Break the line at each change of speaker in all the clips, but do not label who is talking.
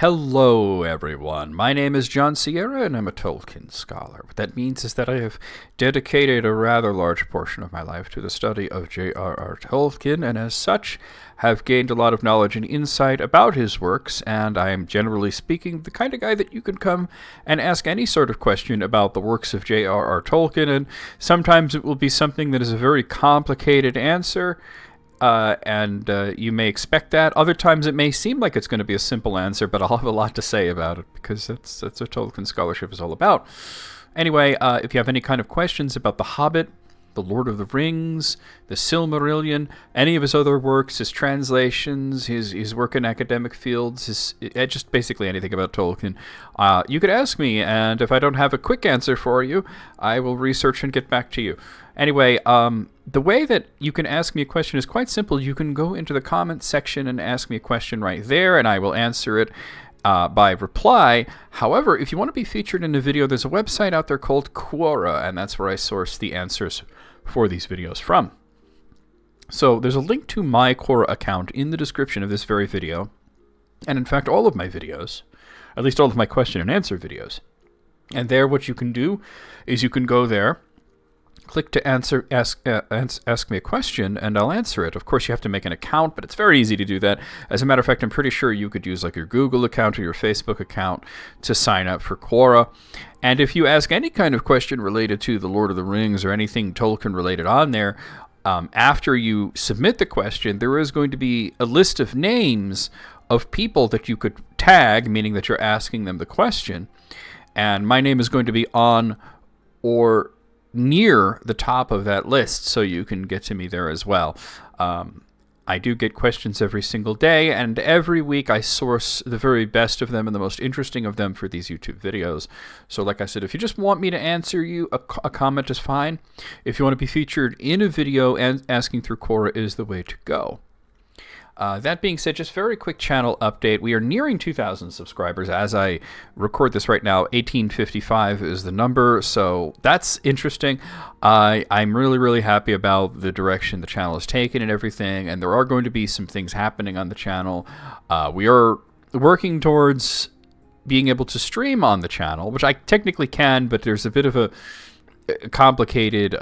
Hello, everyone. My name is John Sierra, and I'm a Tolkien scholar. What that means is that I have dedicated a rather large portion of my life to the study of J.R.R. Tolkien, and as such, have gained a lot of knowledge and insight about his works, and I am, generally speaking, the kind of guy that you can come and ask any sort of question about the works of J.R.R. Tolkien, and sometimes it will be something that is a very complicated answer, and you may expect that. Other times it may seem like it's going to be a simple answer, but I'll have a lot to say about it, because that's what Tolkien scholarship is all about. Anyway, if you have any kind of questions about The Hobbit, The Lord of the Rings, The Silmarillion, any of his other works, his translations, his work in academic fields, just basically anything about Tolkien, you could ask me, and if I don't have a quick answer for you, I will research and get back to you. Anyway, the way that you can ask me a question is quite simple. You can go into the comments section and ask me a question right there, and I will answer it by reply. However, if you want to be featured in a video, there's a website out there called Quora, and that's where I source the answers for these videos from. So there's a link to my Quora account in the description of this very video, and in fact all of my videos, at least all of my question and answer videos. And there what you can do is you can go there, click to ask me a question, and I'll answer it. Of course, you have to make an account, but it's very easy to do that. As a matter of fact, I'm pretty sure you could use like your Google account or your Facebook account to sign up for Quora. And if you ask any kind of question related to The Lord of the Rings or anything Tolkien related on there, after you submit the question, there is going to be a list of names of people that you could tag, meaning that you're asking them the question. And my name is going to be on or near the top of that list, so you can get to me there as well. I do get questions every single day, and every week I source the very best of them and the most interesting of them for these YouTube videos. So like I said, if you just want me to answer you, a comment is fine. If you want to be featured in a video, and asking through Quora is the way to go. That being said, just very quick channel update. We are nearing 2,000 subscribers as I record this right now. 1855 is the number, so that's interesting. I'm really, really happy about the direction the channel has taken and everything, and there are going to be some things happening on the channel. We are working towards being able to stream on the channel, which I technically can, but there's a bit of a complicated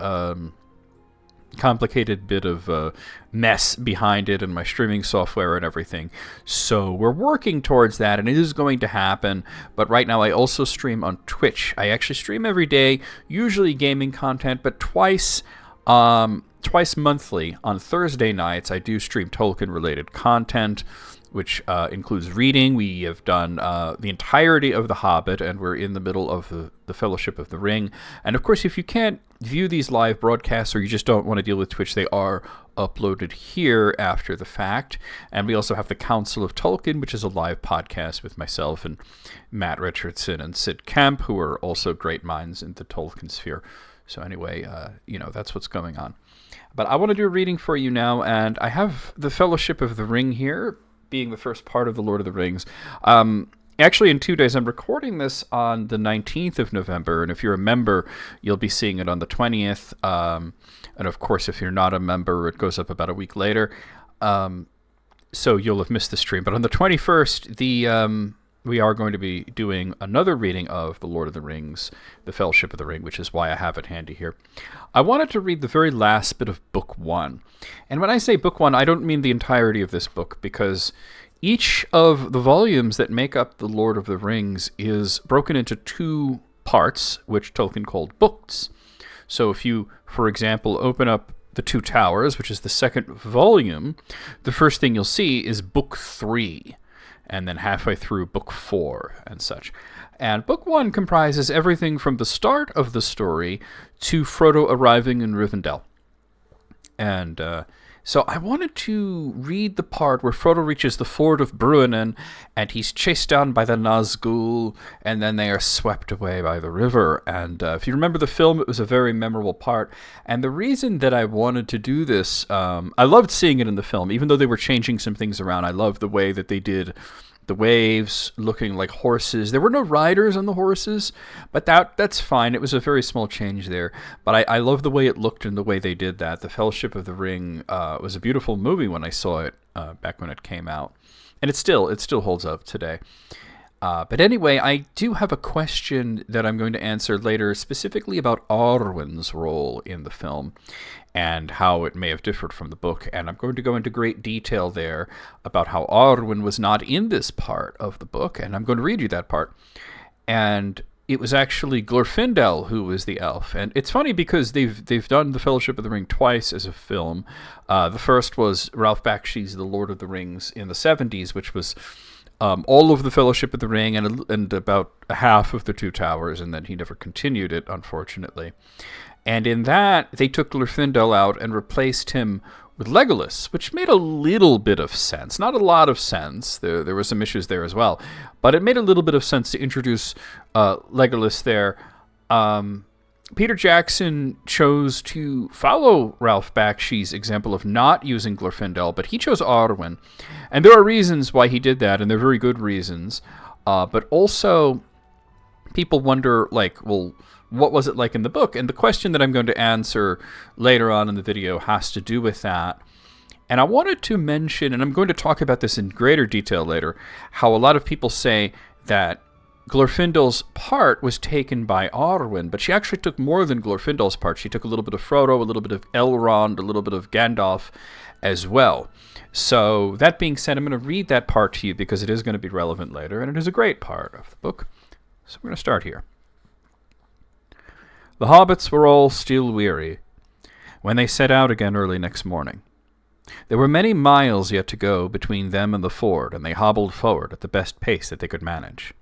bit of mess behind it and my streaming software and everything. So we're working towards that, and it is going to happen. But right now I also stream on Twitch. I actually stream every day, usually gaming content, but twice monthly on Thursday nights I do stream Tolkien related content, which includes reading. We have done the entirety of The Hobbit, and we're in the middle of the Fellowship of the Ring. And of course, if you can't view these live broadcasts or you just don't want to deal with Twitch, they are uploaded here after the fact. And we also have the Council of Tolkien, which is a live podcast with myself and Matt Richardson and Sid Kemp, who are also great minds in the Tolkien sphere. So anyway, that's what's going on. But I want to do a reading for you now, and I have the Fellowship of the Ring here, being the first part of The Lord of the Rings. Actually, in 2 days, I'm recording this on the 19th of November, and if you're a member, you'll be seeing it on the 20th. And of course, if you're not a member, it goes up about a week later. So you'll have missed the stream. But on the 21st, we are going to be doing another reading of The Lord of the Rings, The Fellowship of the Ring, which is why I have it handy here. I wanted to read the very last bit of Book 1. And when I say Book 1, I don't mean the entirety of this book, because each of the volumes that make up The Lord of the Rings is broken into 2 parts, which Tolkien called books. So if you, for example, open up The Two Towers, which is the second volume, the first thing you'll see is Book 3. And then halfway through Book 4 and such. And Book 1 comprises everything from the start of the story to Frodo arriving in Rivendell. And so I wanted to read the part where Frodo reaches the ford of Bruinen, and he's chased down by the Nazgul, and then they are swept away by the river. And if you remember the film, it was a very memorable part. And the reason that I wanted to do this, I loved seeing it in the film, even though they were changing some things around. I loved the way that they did the waves looking like horses. There were no riders on the horses, but that's fine. It was a very small change there. But I love the way it looked and the way they did that. The Fellowship of the Ring was a beautiful movie when I saw it back when it came out. And it still holds up today. But anyway, I do have a question that I'm going to answer later, specifically about Arwen's role in the film and how it may have differed from the book. And I'm going to go into great detail there about how Arwen was not in this part of the book. And I'm going to read you that part. And it was actually Glorfindel who was the elf. And it's funny because they've done The Fellowship of the Ring twice as a film. The first was Ralph Bakshi's The Lord of the Rings in the 70s, which was all of The Fellowship of the Ring and about half of The Two Towers, and then he never continued it, unfortunately. And in that, they took Glorfindel out and replaced him with Legolas, which made a little bit of sense. Not a lot of sense. There were some issues there as well. But it made a little bit of sense to introduce Legolas there. Peter Jackson chose to follow Ralph Bakshi's example of not using Glorfindel, but he chose Arwen. And there are reasons why he did that, and they're very good reasons. But also, people wonder, well, what was it like in the book? And the question that I'm going to answer later on in the video has to do with that. And I wanted to mention, and I'm going to talk about this in greater detail later, how a lot of people say that Glorfindel's part was taken by Arwen, but she actually took more than Glorfindel's part. She took a little bit of Frodo, a little bit of Elrond, a little bit of Gandalf as well. So that being said, I'm going to read that part to you because it is going to be relevant later, and it is a great part of the book. So we're going to start here. The hobbits were all still weary when they set out again early next morning. There were many miles yet to go between them and the ford, and they hobbled forward at the best pace that they could manage.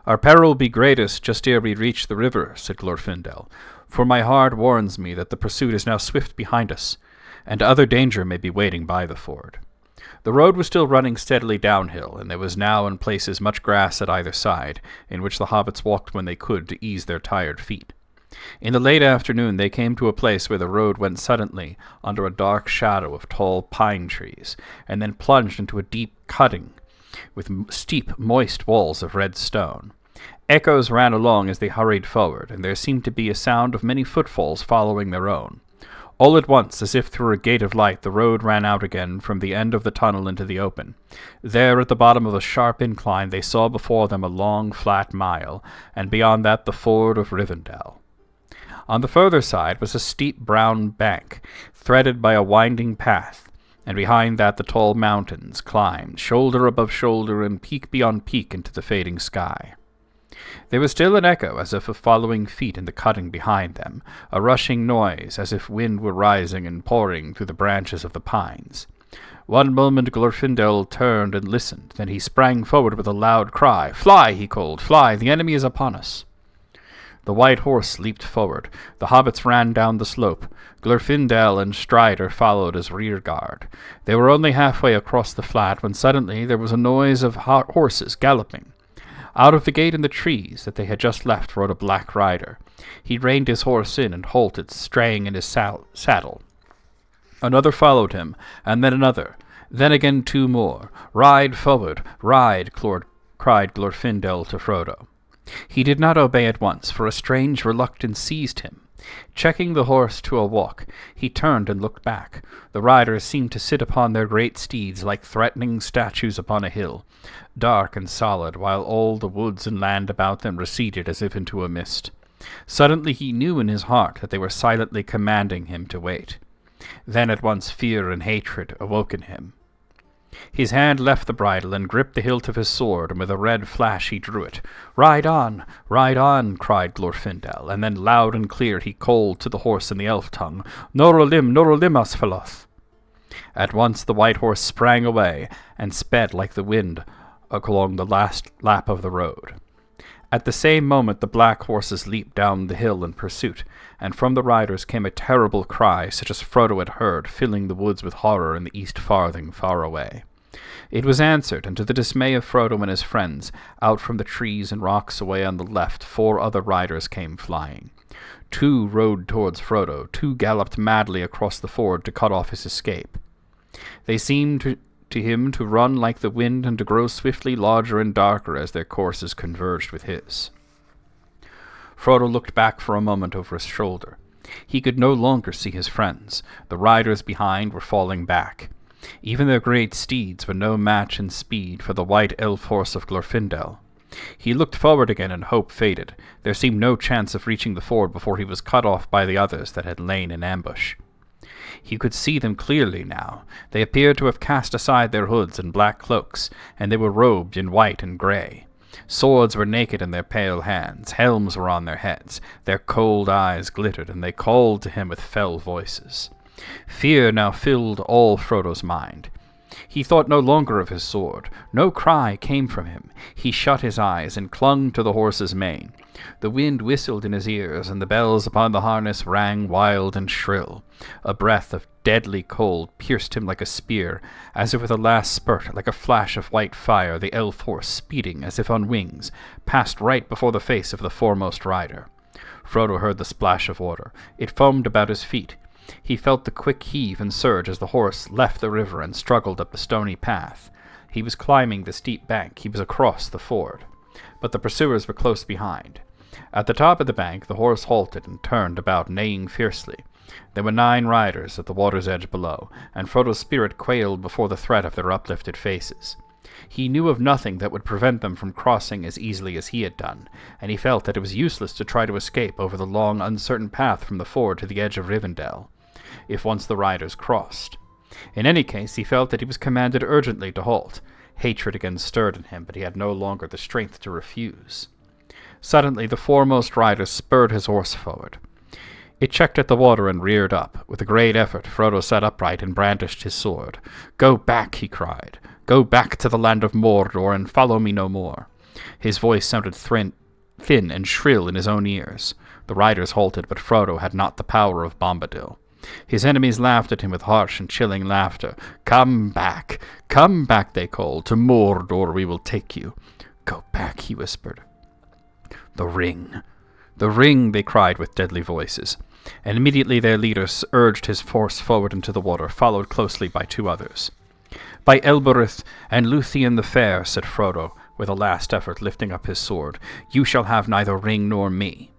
"Our peril will be greatest just ere we reach the river," said Glorfindel, "for my heart warns me that the pursuit is now swift behind us, and other danger may be waiting by the ford." The road was still running steadily downhill, and there was now in places much grass at either side, in which the hobbits walked when they could to ease their tired feet. In the late afternoon they came to a place where the road went suddenly under a dark shadow of tall pine trees, and then plunged into a deep cutting with steep, moist walls of red stone. Echoes ran along as they hurried forward, and there seemed to be a sound of many footfalls following their own. All at once, as if through a gate of light, the road ran out again from the end of the tunnel into the open. There, at the bottom of a sharp incline, they saw before them a long, flat mile, and beyond that the ford of Rivendell. On the further side was a steep brown bank, threaded by a winding path, and behind that the tall mountains climbed, shoulder above shoulder and peak beyond peak into the fading sky. There was still an echo as if of following feet in the cutting behind them, a rushing noise as if wind were rising and pouring through the branches of the pines. One moment Glorfindel turned and listened, then he sprang forward with a loud cry. "Fly!" he called. "Fly! The enemy is upon us!" The white horse leaped forward. The hobbits ran down the slope. Glorfindel and Strider followed as rear guard. They were only halfway across the flat when suddenly there was a noise of horses galloping. Out of the gate in the trees that they had just left rode a black rider. He reined his horse in and halted, straying in his saddle. Another followed him, and then another. Then again 2 more. "Ride forward, ride!" cried Glorfindel to Frodo. He did not obey at once, for a strange reluctance seized him. Checking the horse to a walk, he turned and looked back. The riders seemed to sit upon their great steeds like threatening statues upon a hill, dark and solid, while all the woods and land about them receded as if into a mist. Suddenly he knew in his heart that they were silently commanding him to wait. Then at once fear and hatred awoke in him. His hand left the bridle and gripped the hilt of his sword, and with a red flash he drew it. Ride on, cried Glorfindel, and then loud and clear he called to the horse in the elf tongue, Norolim, Norolim Asfaloth. At once the white horse sprang away, and sped like the wind along the last lap of the road. At the same moment the black horses leaped down the hill in pursuit, and from the riders came a terrible cry such as Frodo had heard, filling the woods with horror in the east farthing far away. It was answered, and to the dismay of Frodo and his friends, out from the trees and rocks away on the left 4 other riders came flying. 2 rode towards Frodo, 2 galloped madly across the ford to cut off his escape. They seemed to him to run like the wind and to grow swiftly larger and darker as their courses converged with his. Frodo looked back for a moment over his shoulder. He could no longer see his friends. The riders behind were falling back. Even their great steeds were no match in speed for the white elf horse of Glorfindel. He looked forward again, and hope faded. There seemed no chance of reaching the ford before he was cut off by the others that had lain in ambush. He could see them clearly now. They appeared to have cast aside their hoods and black cloaks, and they were robed in white and grey. Swords were naked in their pale hands, helms were on their heads, their cold eyes glittered, and they called to him with fell voices. Fear now filled all Frodo's mind. He thought no longer of his sword. No cry came from him. He shut his eyes and clung to the horse's mane. The wind whistled in his ears, and the bells upon the harness rang wild and shrill. A breath of deadly cold pierced him like a spear, as if with a last spurt, like a flash of white fire, the elf horse, speeding as if on wings, passed right before the face of the foremost rider. Frodo heard the splash of water. It foamed about his feet. He felt the quick heave and surge as the horse left the river and struggled up the stony path. He was climbing the steep bank. He was across the ford. But the pursuers were close behind. At the top of the bank, the horse halted and turned about, neighing fiercely. There were 9 riders at the water's edge below, and Frodo's spirit quailed before the threat of their uplifted faces. He knew of nothing that would prevent them from crossing as easily as he had done, and he felt that it was useless to try to escape over the long, uncertain path from the ford to the edge of Rivendell, if once the riders crossed. In any case, he felt that he was commanded urgently to halt. Hatred again stirred in him, but he had no longer the strength to refuse. Suddenly, the foremost rider spurred his horse forward. It checked at the water and reared up. With a great effort, Frodo sat upright and brandished his sword. "Go back," he cried. "Go back to the land of Mordor and follow me no more." His voice sounded thin and shrill in his own ears. The riders halted, but Frodo had not the power of Bombadil. His enemies laughed at him with harsh and chilling laughter. Come back, they called. "To Mordor we will take you." "Go back," he whispered. "The ring, the ring," they cried with deadly voices. And immediately their leader urged his force forward into the water, followed closely by 2 others. "By Elbereth and Luthien the Fair," said Frodo, with a last effort lifting up his sword, "you shall have neither ring nor me."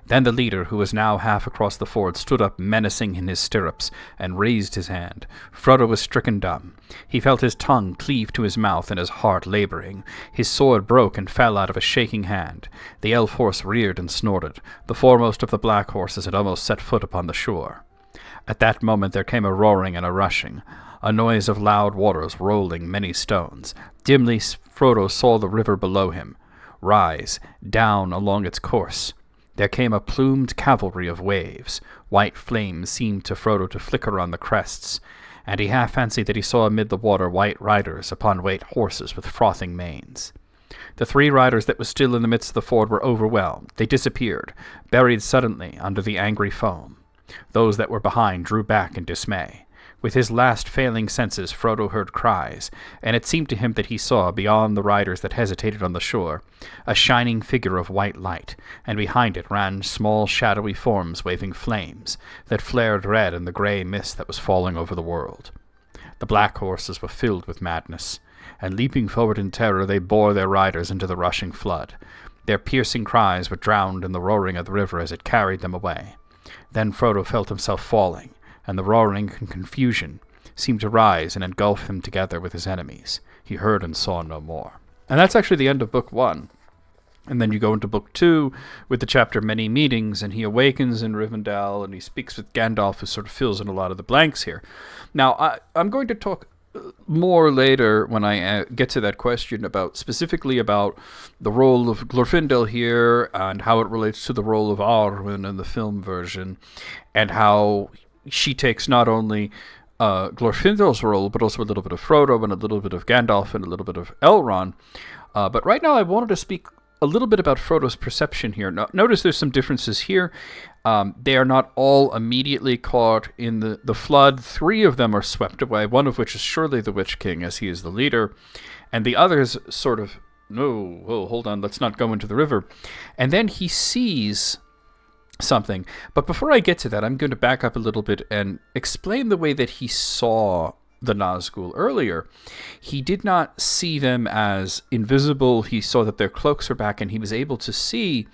Then the leader, who was now half across the ford, stood up menacing in his stirrups, and raised his hand. Frodo was stricken dumb. He felt his tongue cleave to his mouth and his heart laboring. His sword broke and fell out of a shaking hand. The elf horse reared and snorted. The foremost of the black horses had almost set foot upon the shore. At that moment there came a roaring and a rushing, a noise of loud waters rolling many stones. Dimly Frodo saw the river below him rise, down along its course. There came a plumed cavalry of waves. White flames seemed to Frodo to flicker on the crests, and he half fancied that he saw amid the water white riders upon white horses with frothing manes. The 3 riders that were still in the midst of the ford were overwhelmed. They disappeared, buried suddenly under the angry foam. Those that were behind drew back in dismay. With his last failing senses, Frodo heard cries, and it seemed to him that he saw, beyond the riders that hesitated on the shore, a shining figure of white light, and behind it ran small shadowy forms waving flames that flared red in the grey mist that was falling over the world. The black horses were filled with madness, and leaping forward in terror they bore their riders into the rushing flood. Their piercing cries were drowned in the roaring of the river as it carried them away. Then Frodo felt himself falling, and the roaring and confusion seemed to rise and engulf him together with his enemies. He heard and saw no more. And that's actually the end of Book 1. And then you go into Book 2 with the chapter Many Meetings, and he awakens in Rivendell, and he speaks with Gandalf, who sort of fills in a lot of the blanks here. Now, I'm going to talk more later when I get to that question specifically about the role of Glorfindel here and how it relates to the role of Arwen in the film version, and how she takes not only Glorfindel's role, but also a little bit of Frodo and a little bit of Gandalf and a little bit of Elrond. But right now I wanted to speak a little bit about Frodo's perception here. Now, notice there's some differences here. They are not all immediately caught in the flood. 3 of them are swept away, one of which is surely the Witch-King, as he is the leader, and the others sort of, no, hold on, let's not go into the river. And then he sees something. But before I get to that, I'm going to back up a little bit and explain the way that he saw the Nazgul earlier. He did not see them as invisible. He saw that their cloaks were back, and he was able to see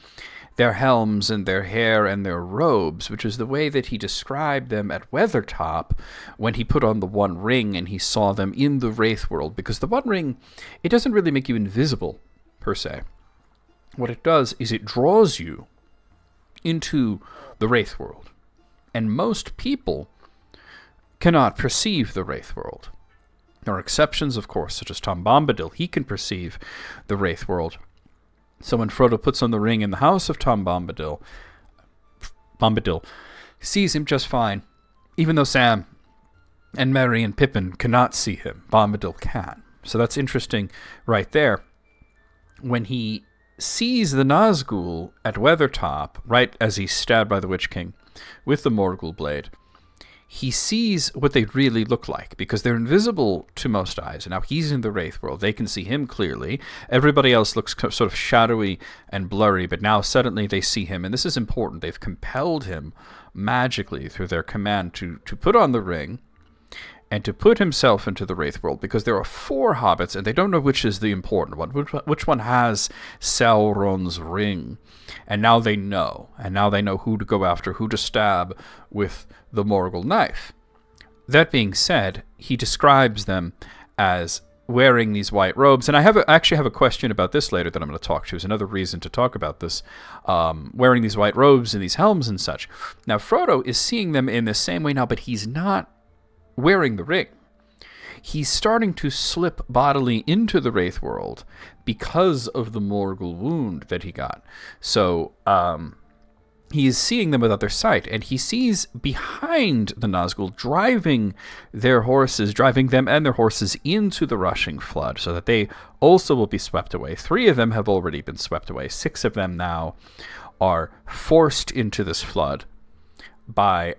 their helms and their hair and their robes, which is the way that he described them at Weathertop when he put on the One Ring and he saw them in the Wraith world. Because the One Ring, it doesn't really make you invisible. per se. What it does is it draws you into the wraith world. And most people cannot perceive the wraith world. There are exceptions, of course, such as Tom Bombadil. He can perceive the wraith world. So when Frodo puts on the ring in the house of Tom Bombadil sees him just fine, even though Sam and Merry and Pippin cannot see him. Bombadil can. So that's interesting right there. When he sees the Nazgul at Weathertop, right as he's stabbed by the Witch-King with the Morgul blade, he sees what they really look like, because they're invisible to most eyes. And now he's in the wraith world. They can see him clearly. Everybody else looks sort of shadowy and blurry, but now suddenly they see him. And this is important. They've compelled him magically through their command to put on the ring and to put himself into the wraith world, because there are 4 hobbits, and they don't know which is the important one, which one has Sauron's ring. And now they know. And now they know who to go after, who to stab with the Morgul knife. That being said, he describes them as wearing these white robes. And I actually have a question about this later that I'm going to talk to. Is another reason to talk about this. Wearing these white robes and these helms and such. Now, Frodo is seeing them in the same way now, but he's not wearing the ring. He's starting to slip bodily into the wraith world because of the Morgul wound that he got. So he is seeing them without their sight, and he sees behind the Nazgul driving them and their horses into the rushing flood, so that they also will be swept away. 3 of them have already been swept away. 6 of them now are forced into this flood by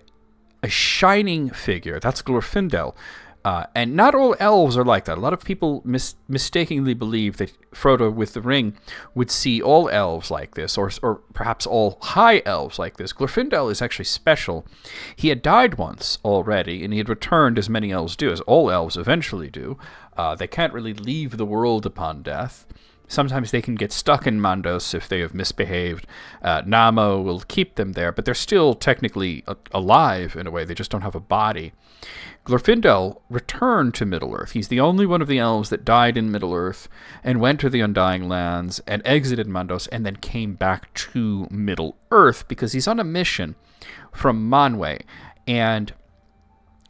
a shining figure. That's Glorfindel. And not all elves are like that. A lot of people mistakenly believe that Frodo with the ring would see all elves like this, or perhaps all high elves like this. Glorfindel is actually special. He had died once already, and he had returned, as many elves do, as all elves eventually do. They can't really leave the world upon death. Sometimes they can get stuck in Mandos if they have misbehaved. Namo will keep them there, but they're still technically alive in a way. They just don't have a body. Glorfindel returned to Middle-earth. He's the only one of the elves that died in Middle-earth and went to the Undying Lands and exited Mandos and then came back to Middle-earth because he's on a mission from Manwë. And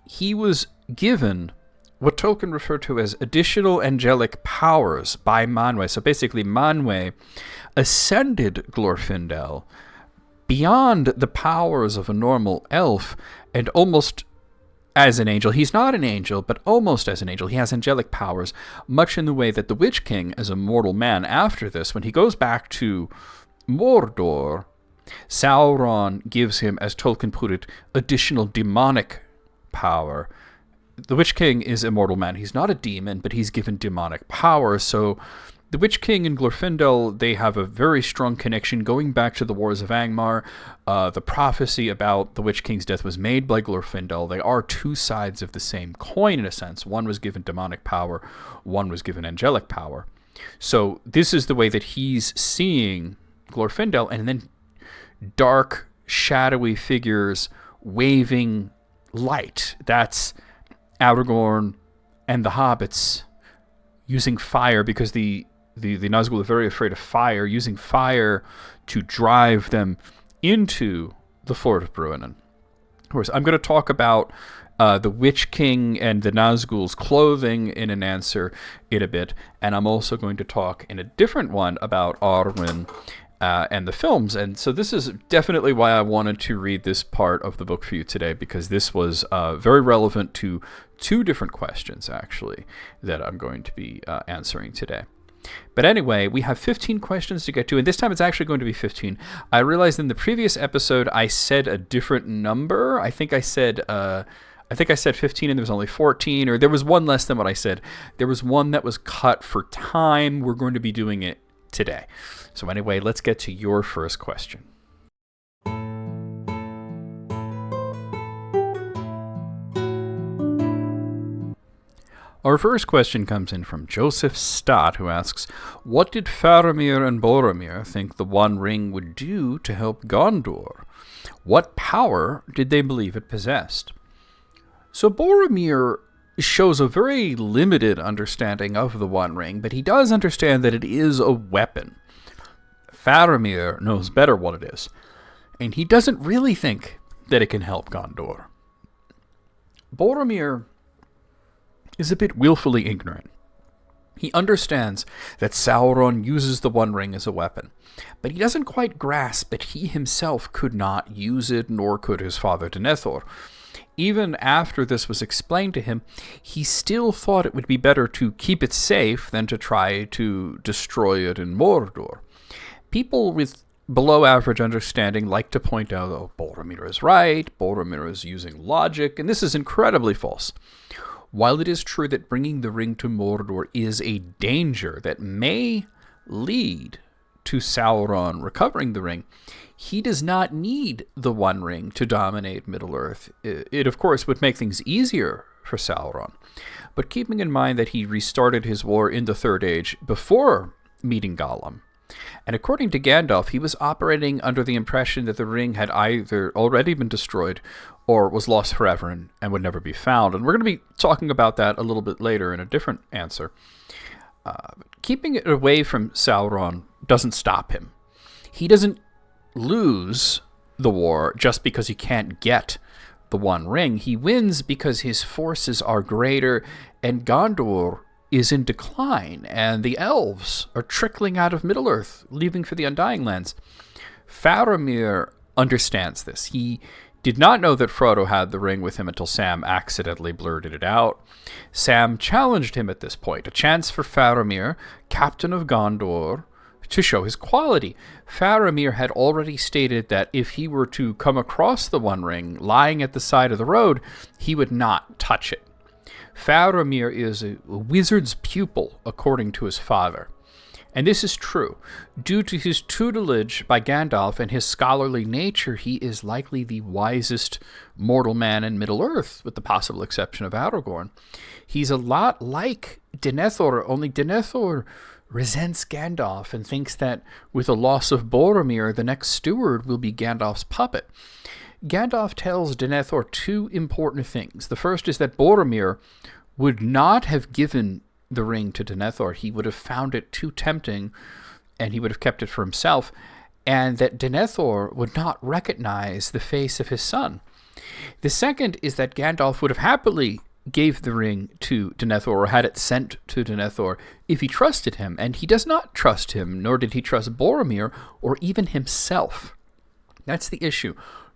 he was given what Tolkien referred to as additional angelic powers by Manwë. So basically, Manwë ascended Glorfindel beyond the powers of a normal elf and almost as an angel. He's not an angel, but almost as an angel. He has angelic powers, much in the way that the Witch-King, as a mortal man after this, when he goes back to Mordor, Sauron gives him, as Tolkien put it, additional demonic power. The Witch-King is a mortal man. He's not a demon, but he's given demonic power. So the Witch-King and Glorfindel, they have a very strong connection going back to the Wars of Angmar. The prophecy about the Witch-King's death was made by Glorfindel. They are 2 sides of the same coin in a sense. One was given demonic power, one was given angelic power. So this is the way that he's seeing Glorfindel, and then dark, shadowy figures waving light. That's Aragorn and the hobbits using fire, because the Nazgul are very afraid of fire, using fire to drive them into the Fort of Bruinen. Of course, I'm going to talk about the Witch-King and the Nazgul's clothing in an answer in a bit, and I'm also going to talk in a different one about Arwen and the films. And so this is definitely why I wanted to read this part of the book for you today, because this was very relevant to 2 different questions, actually, that I'm going to be answering today. But anyway, we have 15 questions to get to, and this time it's actually going to be 15. I realized in the previous episode I said a different number. I think I said 15 and there was only 14, or there was one less than what I said. There was one that was cut for time. We're going to be doing it today. So anyway, let's get to your first question. Our first question comes in from Joseph Stott, who asks, what did Faramir and Boromir think the One Ring would do to help Gondor? What power did they believe it possessed? So Boromir shows a very limited understanding of the One Ring, but he does understand that it is a weapon. Faramir knows better what it is, and he doesn't really think that it can help Gondor. Boromir is a bit willfully ignorant. He understands that Sauron uses the One Ring as a weapon, but he doesn't quite grasp that he himself could not use it, nor could his father Denethor. Even after this was explained to him, he still thought it would be better to keep it safe than to try to destroy it in Mordor. People with below-average understanding like to point out, oh, Boromir is right, Boromir is using logic, and this is incredibly false. While it is true that bringing the ring to Mordor is a danger that may lead to Sauron recovering the ring, he does not need the One Ring to dominate Middle-earth. It, of course, would make things easier for Sauron. But keeping in mind that he restarted his war in the Third Age before meeting Gollum, and according to Gandalf, he was operating under the impression that the ring had either already been destroyed or was lost forever and would never be found. And we're going to be talking about that a little bit later in a different answer. Keeping it away from Sauron doesn't stop him. He doesn't lose the war just because he can't get the One Ring. He wins because his forces are greater and Gondor is in decline, and the elves are trickling out of Middle-earth, leaving for the Undying Lands. Faramir understands this. He did not know that Frodo had the ring with him until Sam accidentally blurted it out. Sam challenged him at this point, a chance for Faramir, captain of Gondor, to show his quality. Faramir had already stated that if he were to come across the One Ring lying at the side of the road, he would not touch it. Faramir is a wizard's pupil, according to his father. And this is true. Due to his tutelage by Gandalf and his scholarly nature, he is likely the wisest mortal man in Middle-earth, with the possible exception of Aragorn. He's a lot like Denethor, only Denethor resents Gandalf and thinks that with the loss of Boromir, the next steward will be Gandalf's puppet. Gandalf tells Denethor two important things. The first is that Boromir would not have given the ring to Denethor. He would have found it too tempting, and he would have kept it for himself, and that Denethor would not recognize the face of his son. The second is that Gandalf would have happily gave the ring to Denethor, or had it sent to Denethor, if he trusted him, and he does not trust him, nor did he trust Boromir, or even himself. That's the issue.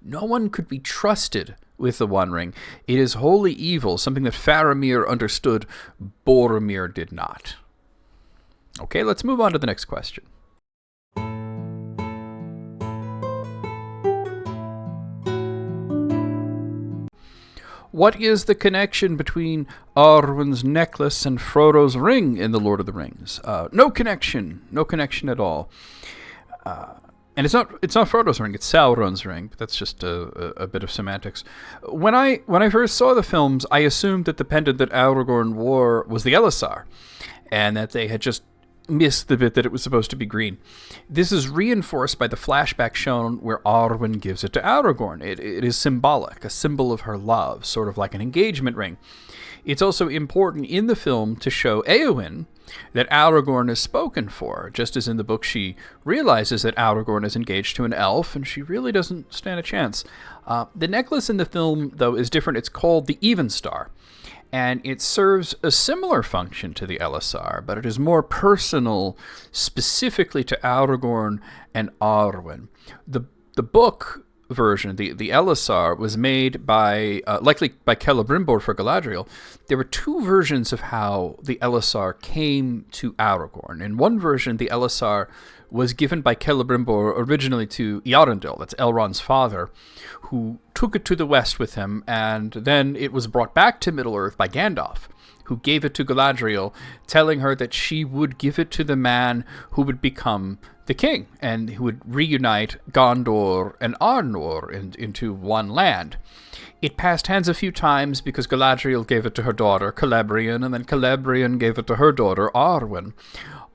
No one could be trusted with the One Ring. It is wholly evil, something that Faramir understood, Boromir did not. Okay, let's move on to the next question. What is the connection between Arwen's necklace and Frodo's ring in The Lord of the Rings? No connection at all. And it's not Frodo's ring, it's Sauron's ring, but that's just a bit of semantics. When I first saw the films, I assumed that the pendant that Aragorn wore was the Elisar, and that they had just missed the bit that it was supposed to be green. This is reinforced by the flashback shown where Arwen gives it to Aragorn. It is symbolic, a symbol of her love, sort of like an engagement ring. It's also important in the film to show Éowyn that Aragorn is spoken for. Just as in the book she realizes that Aragorn is engaged to an elf, and she really doesn't stand a chance. The necklace in the film, though, is different. It's called the Evenstar, and it serves a similar function to the Elisar, but it is more personal, specifically to Aragorn and Arwen. The book version, the Elisar, was made by likely by Celebrimbor for Galadriel. There were two versions of how the Elisar came to Aragorn. In one version, the Elisar was given by Celebrimbor originally to Eärendil, that's Elrond's father, who took it to the west with him, and then it was brought back to Middle-earth by Gandalf, who gave it to Galadriel, telling her that she would give it to the man who would become the king, and who would reunite Gondor and Arnor into one land. It passed hands a few times because Galadriel gave it to her daughter, Celebrian, and then Celebrian gave it to her daughter, Arwen.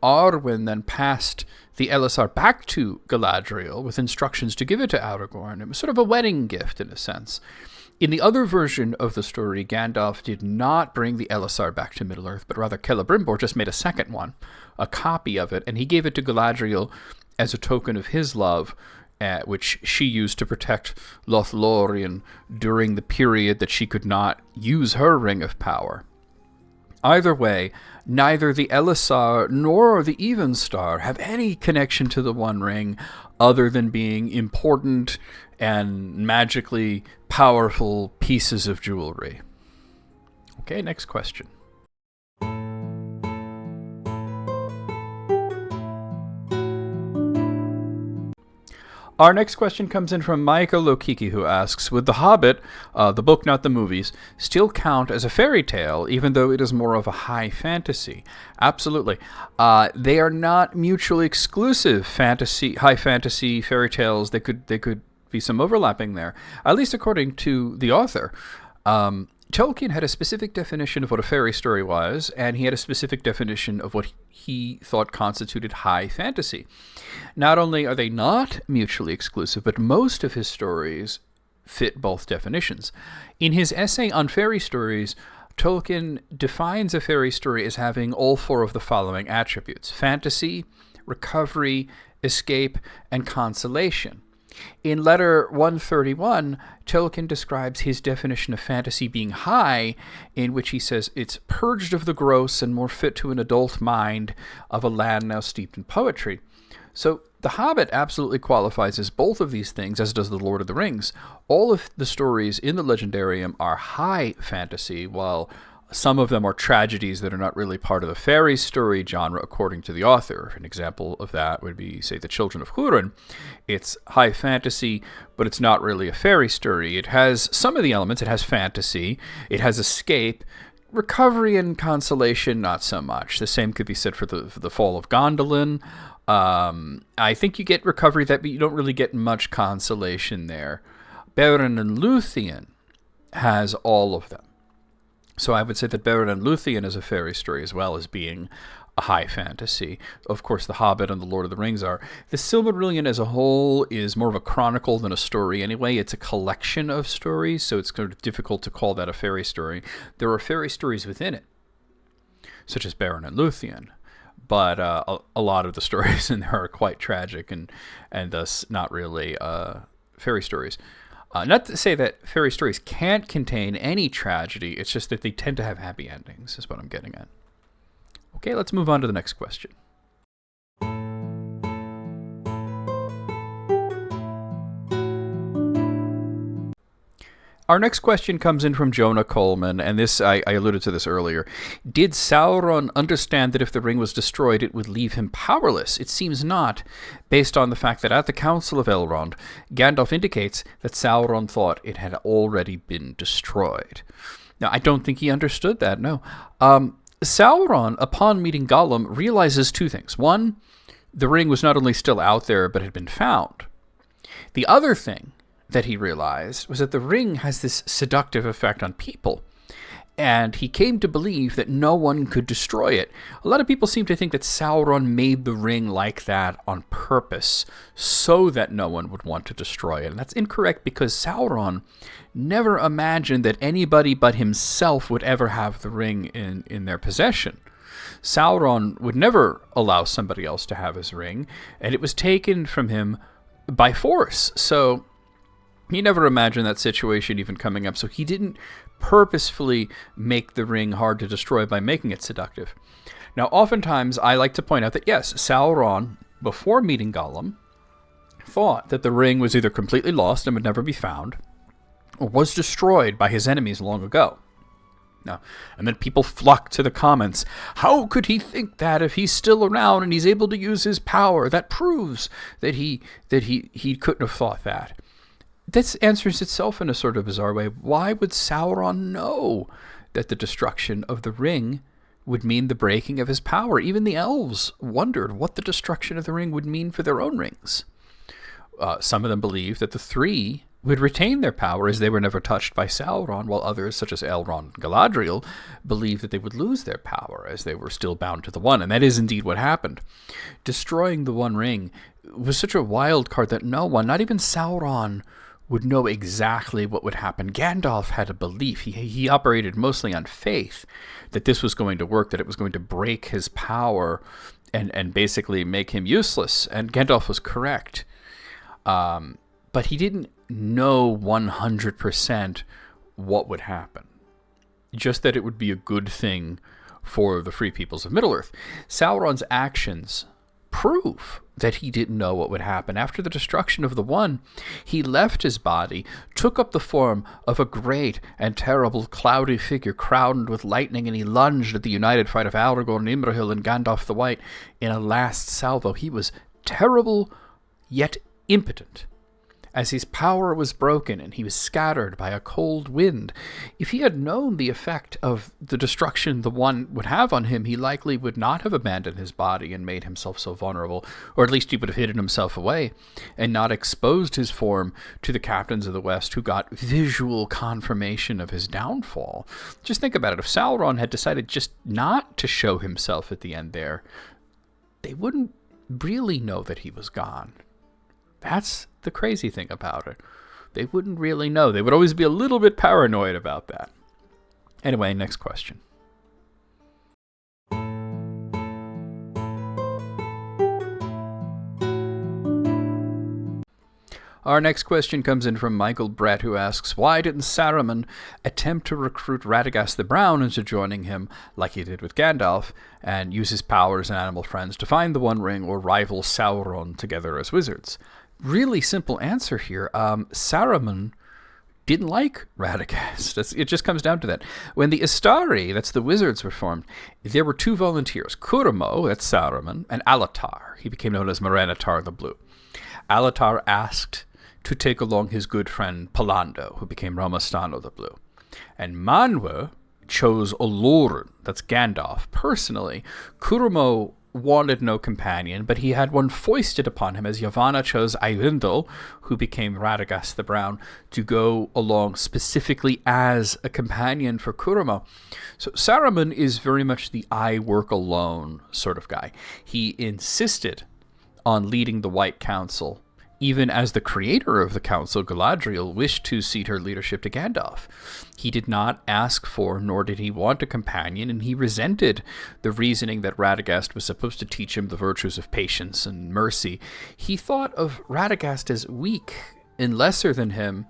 Arwen then passed the Elisar back to Galadriel with instructions to give it to Aragorn. It was sort of a wedding gift in a sense. In the other version of the story, Gandalf did not bring the Elisar back to Middle-earth, but rather Celebrimbor just made a second one, a copy of it, and he gave it to Galadriel as a token of his love, which she used to protect Lothlorien during the period that she could not use her Ring of Power. Either way, neither the Elisar nor the Evenstar have any connection to the One Ring other than being important and magically powerful pieces of jewelry. Okay, next question. Our next question comes in from Michael Lokiki, who asks, would The Hobbit, the book, not the movies, still count as a fairy tale, even though it is more of a high fantasy? Absolutely. They are not mutually exclusive high fantasy fairy tales. They could be some overlapping there, at least according to the author. Tolkien had a specific definition of what a fairy story was, and he had a specific definition of what he thought constituted high fantasy. Not only are they not mutually exclusive, but most of his stories fit both definitions. In his essay on fairy stories, Tolkien defines a fairy story as having all four of the following attributes: fantasy, recovery, escape, and consolation. In letter 131, Tolkien describes his definition of fantasy being high, in which he says it's purged of the gross and more fit to an adult mind of a land now steeped in poetry. So The Hobbit absolutely qualifies as both of these things, as does The Lord of the Rings. All of the stories in the Legendarium are high fantasy, while some of them are tragedies that are not really part of the fairy story genre, according to the author. An example of that would be, say, The Children of Hurin. It's high fantasy, but it's not really a fairy story. It has some of the elements. It has fantasy. It has escape. Recovery and consolation, not so much. The same could be said for the Fall of Gondolin. I think you get recovery, but you don't really get much consolation there. Beren and Luthien has all of them. So I would say that Beren and Luthien is a fairy story as well as being a high fantasy. Of course, The Hobbit and The Lord of the Rings are. The Silmarillion as a whole is more of a chronicle than a story anyway. It's a collection of stories, so it's kind of difficult to call that a fairy story. There are fairy stories within it, such as Beren and Luthien, but a lot of the stories in there are quite tragic and thus not really fairy stories. Not to say that fairy stories can't contain any tragedy, it's just that they tend to have happy endings, is what I'm getting at. Okay, let's move on to the next question. Our next question comes in from Jonah Coleman, and this I alluded to this earlier. Did Sauron understand that if the ring was destroyed, it would leave him powerless? It seems not, based on the fact that at the Council of Elrond, Gandalf indicates that Sauron thought it had already been destroyed. Now, I don't think he understood that, no. Sauron, upon meeting Gollum, realizes two things. One, the ring was not only still out there, but had been found. The other thing that he realized was that the ring has this seductive effect on people, and he came to believe that no one could destroy it. A lot of people seem to think that Sauron made the ring like that on purpose so that no one would want to destroy it, and that's incorrect because Sauron never imagined that anybody but himself would ever have the ring in their possession. Sauron would never allow somebody else to have his ring, and it was taken from him by force. So he never imagined that situation even coming up, so he didn't purposefully make the ring hard to destroy by making it seductive. Now, oftentimes, I like to point out that, yes, Sauron, before meeting Gollum, thought that the ring was either completely lost and would never be found, or was destroyed by his enemies long ago. Now, and then people flock to the comments. How could he think that if he's still around and he's able to use his power? That proves that he couldn't have thought that. This answers itself in a sort of bizarre way. Why would Sauron know that the destruction of the ring would mean the breaking of his power? Even the elves wondered what the destruction of the ring would mean for their own rings. Some of them believed that the three would retain their power as they were never touched by Sauron, while others, such as Elrond and Galadriel, believed that they would lose their power as they were still bound to the One, and that is indeed what happened. Destroying the One Ring was such a wild card that no one, not even Sauron, would know exactly what would happen. Gandalf had a belief. He operated mostly on faith that this was going to work, that it was going to break his power and basically make him useless. And Gandalf was correct. But he didn't know 100% what would happen. Just that it would be a good thing for the free peoples of Middle-earth. Sauron's actions prove that he didn't know what would happen. After the destruction of the One, he left his body, took up the form of a great and terrible cloudy figure crowned with lightning, and he lunged at the united fight of Aragorn, Imrahil, and Gandalf the White in a last salvo. He was terrible, yet impotent. As his power was broken and he was scattered by a cold wind, if he had known the effect of the destruction the One would have on him, he likely would not have abandoned his body and made himself so vulnerable, or at least he would have hidden himself away and not exposed his form to the captains of the West, who got visual confirmation of his downfall. Just think about it. If Sauron had decided just not to show himself at the end there, they wouldn't really know that he was gone. That's the crazy thing about it. They wouldn't really know. They would always be a little bit paranoid about that. Anyway, next question. Our next question comes in from Michael Brett, who asks, why didn't Saruman attempt to recruit Radagast the Brown into joining him like he did with Gandalf, and use his powers and animal friends to find the One Ring or rival Sauron together as wizards? Really simple answer here. Saruman didn't like Radagast. It just comes down to that. When the Istari, that's the wizards, were formed, there were two volunteers, Curamo, that's Saruman, and Alatar. He became known as Maranatar the Blue. Alatar asked to take along his good friend Palando, who became Ramastano the Blue. And Manwë chose Olorin, that's Gandalf, personally. Curamo wanted no companion, but he had one foisted upon him, as Yavanna chose Eärendil, who became Radagast the Brown, to go along specifically as a companion for Curamo. So Saruman is very much the I work alone sort of guy. He insisted on leading the White Council, even as the creator of the council, Galadriel, wished to cede her leadership to Gandalf. He did not ask for, nor did he want a companion, and he resented the reasoning that Radagast was supposed to teach him the virtues of patience and mercy. He thought of Radagast as weak and lesser than him,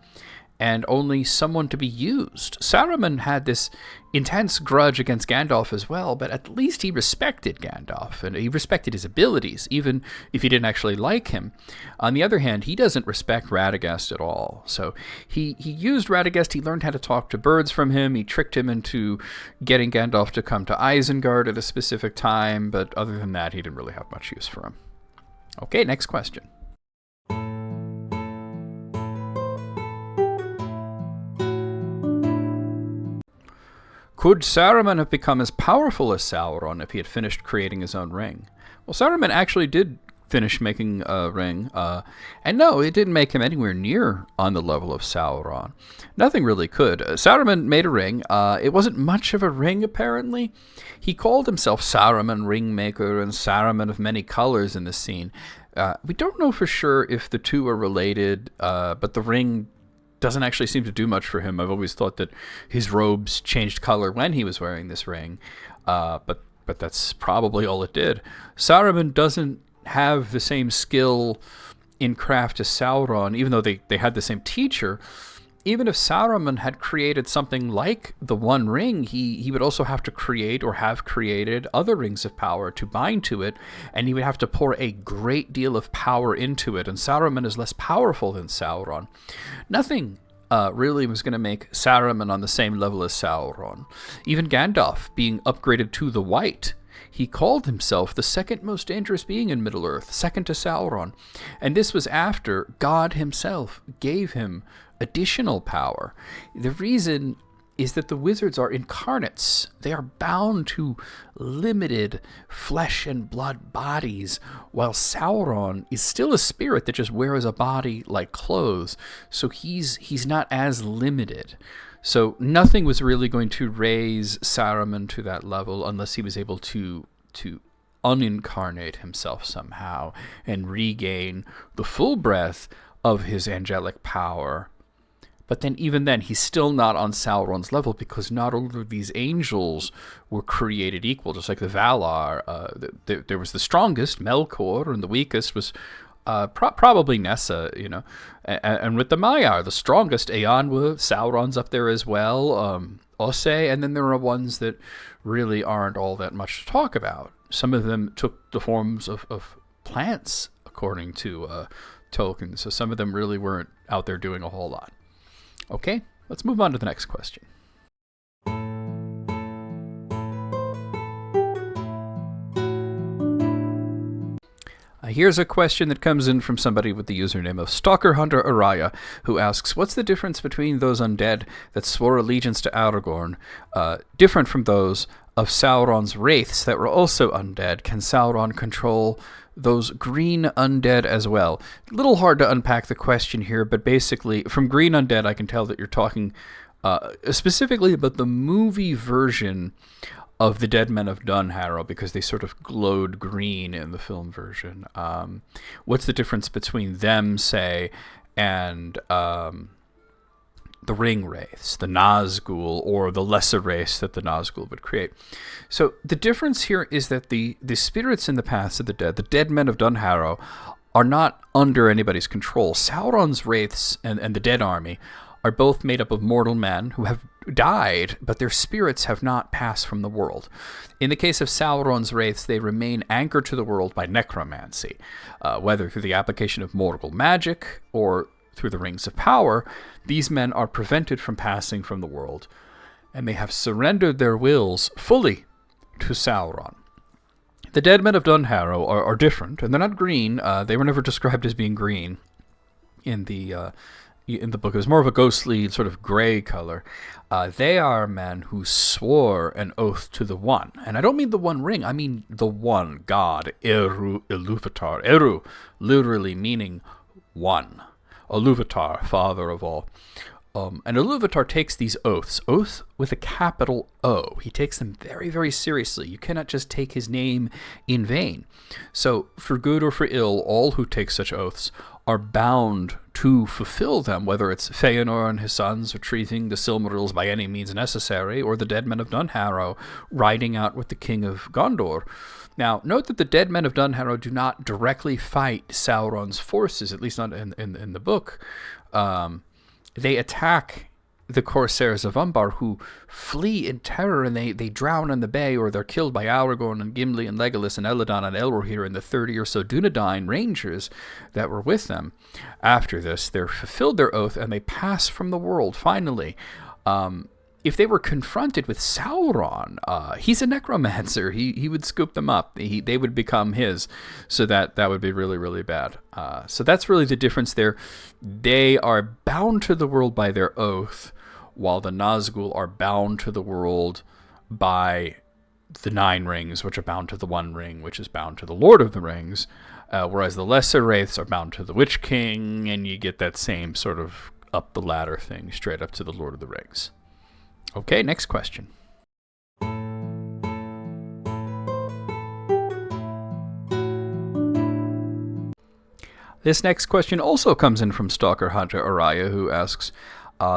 and only someone to be used. Saruman had this intense grudge against Gandalf as well, but at least he respected Gandalf, and he respected his abilities, even if he didn't actually like him. On the other hand, he doesn't respect Radagast at all. So he used Radagast, he learned how to talk to birds from him, he tricked him into getting Gandalf to come to Isengard at a specific time, but other than that, he didn't really have much use for him. Okay, next question. Could Saruman have become as powerful as Sauron if he had finished creating his own ring? Well, Saruman actually did finish making a ring, and no, it didn't make him anywhere near on the level of Sauron. Nothing really could. Saruman made a ring. It wasn't much of a ring, apparently. He called himself Saruman Ringmaker and Saruman of Many Colors in the scene. We don't know for sure if the two are related, but the ring doesn't actually seem to do much for him. I've always thought that his robes changed color when he was wearing this ring, but that's probably all it did. Saruman doesn't have the same skill in craft as Sauron, even though they had the same teacher. Even if Saruman had created something like the One Ring, he would also have to create or have created other rings of power to bind to it, and he would have to pour a great deal of power into it, and Saruman is less powerful than Sauron. Nothing really was going to make Saruman on the same level as Sauron. Even Gandalf, being upgraded to the White, he called himself the second most dangerous being in Middle-earth, second to Sauron, and this was after God himself gave him additional power. The reason is that the wizards are incarnates. They are bound to limited flesh and blood bodies, while Sauron is still a spirit that just wears a body like clothes, so he's not as limited. So nothing was really going to raise Saruman to that level unless he was able to unincarnate himself somehow and regain the full breadth of his angelic power But then even then, he's still not on Sauron's level, because not all of these angels were created equal. Just like the Valar, there was the strongest, Melkor, and the weakest was probably Nessa, And with the Maiar, the strongest, Eonwa, Sauron's up there as well, Ose, and then there are ones that really aren't all that much to talk about. Some of them took the forms of plants, according to Tolkien, so some of them really weren't out there doing a whole lot. Okay, let's move on to the next question. Here's a question that comes in from somebody with the username of Stalker Hunter Araya, who asks, what's the difference between those undead that swore allegiance to Aragorn, different from those of Sauron's wraiths that were also undead? Can Sauron control those green undead as well? A little hard to unpack the question here, but basically, from green undead, I can tell that you're talking specifically about the movie version of the Dead Men of Dunharrow, because they sort of glowed green in the film version. What's the difference between them, say, and the ring wraiths, the Nazgul, or the lesser race that the Nazgul would create? So the difference here is that the spirits in the paths of the Dead Men of Dunharrow, are not under anybody's control. Sauron's wraiths and the Dead Army are both made up of mortal men who have died, but their spirits have not passed from the world. In the case of Sauron's wraiths, they remain anchored to the world by necromancy, whether through the application of mortal magic or through the rings of power. These men are prevented from passing from the world, and they have surrendered their wills fully to Sauron. The Dead Men of Dunharrow are different, and they're not green. They were never described as being green in the book. It was more of a ghostly sort of gray color. They are men who swore an oath to the One. And I don't mean the One Ring, I mean the One God, Eru Ilúvatar. Eru, literally meaning one. Ilúvatar, father of all. And Ilúvatar takes these oaths with a capital O. He takes them very, very seriously. You cannot just take his name in vain. So, for good or for ill, all who take such oaths are bound to fulfill them, whether it's Fëanor and his sons retrieving the Silmarils by any means necessary, or the Dead Men of Dunharrow riding out with the King of Gondor. Now, note that the Dead Men of Dunharrow do not directly fight Sauron's forces, at least not in the book. They attack the Corsairs of Umbar, who flee in terror, and they drown in the bay, or they're killed by Aragorn and Gimli and Legolas and Elladan and Elrohir and the 30 or so Dunedain rangers that were with them. After this, they're fulfilled their oath, and they pass from the world, finally. If they were confronted with Sauron, he's a necromancer. He would scoop them up. They would become his. So that would be really, really bad. So that's really the difference there. They are bound to the world by their oath, while the Nazgul are bound to the world by the 9 rings, which are bound to the One Ring, which is bound to the Lord of the Rings, whereas the lesser wraiths are bound to the Wtich-King, and you get that same sort of up the ladder thing, straight up to the Lord of the Rings. Okay, next question. This next question also comes in from Stalker Hunter Araya, who asks,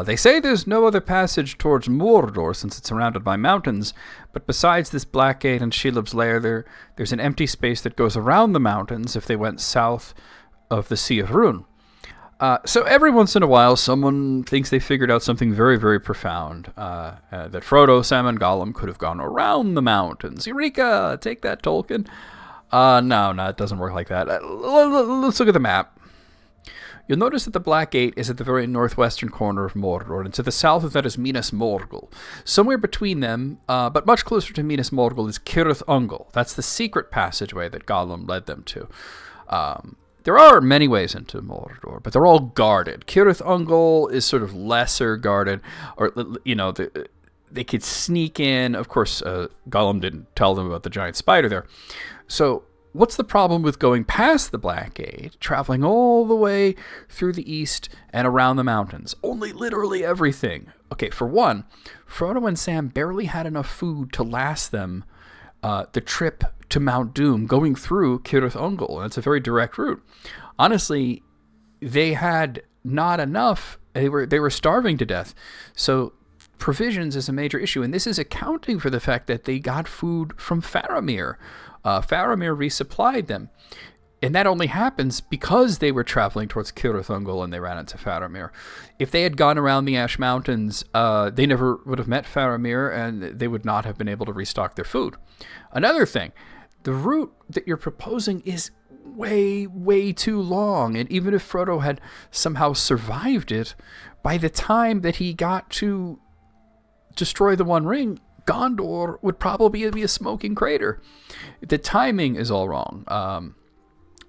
they say there's no other passage towards Mordor since it's surrounded by mountains, but besides this Black Gate and Shelob's Lair, there's an empty space that goes around the mountains if they went south of the Sea of Rhûn. So every once in a while, someone thinks they figured out something very, very profound, that Frodo, Sam, and Gollum could have gone around the mountains. Eureka! Take that, Tolkien. No, it doesn't work like that. Let's look at the map. You'll notice that the Black Gate is at the very northwestern corner of Mordor, and to the south of that is Minas Morgul. Somewhere between them, but much closer to Minas Morgul, is Cirith Ungol. That's the secret passageway that Gollum led them to. There are many ways into Mordor, but they're all guarded. Cirith Ungol is sort of lesser guarded, or, they could sneak in. Of course, Gollum didn't tell them about the giant spider there. So what's the problem with going past the Black Gate, traveling all the way through the east and around the mountains? Only literally everything. Okay, for one, Frodo and Sam barely had enough food to last them the trip to Mount Doom, going through Cirith Ungol, and it's a very direct route. Honestly, they had not enough They were starving to death. So provisions is a major issue, and this is accounting for the fact that they got food from Faramir. Faramir resupplied them. And that only happens because they were traveling towards Cirith Ungol and they ran into Faramir. If they had gone around the Ash Mountains, they never would have met Faramir, and they would not have been able to restock their food. Another thing, the route that you're proposing is way, way too long. And even if Frodo had somehow survived it, by the time that he got to destroy the One Ring, Gondor would probably be a smoking crater. The timing is all wrong.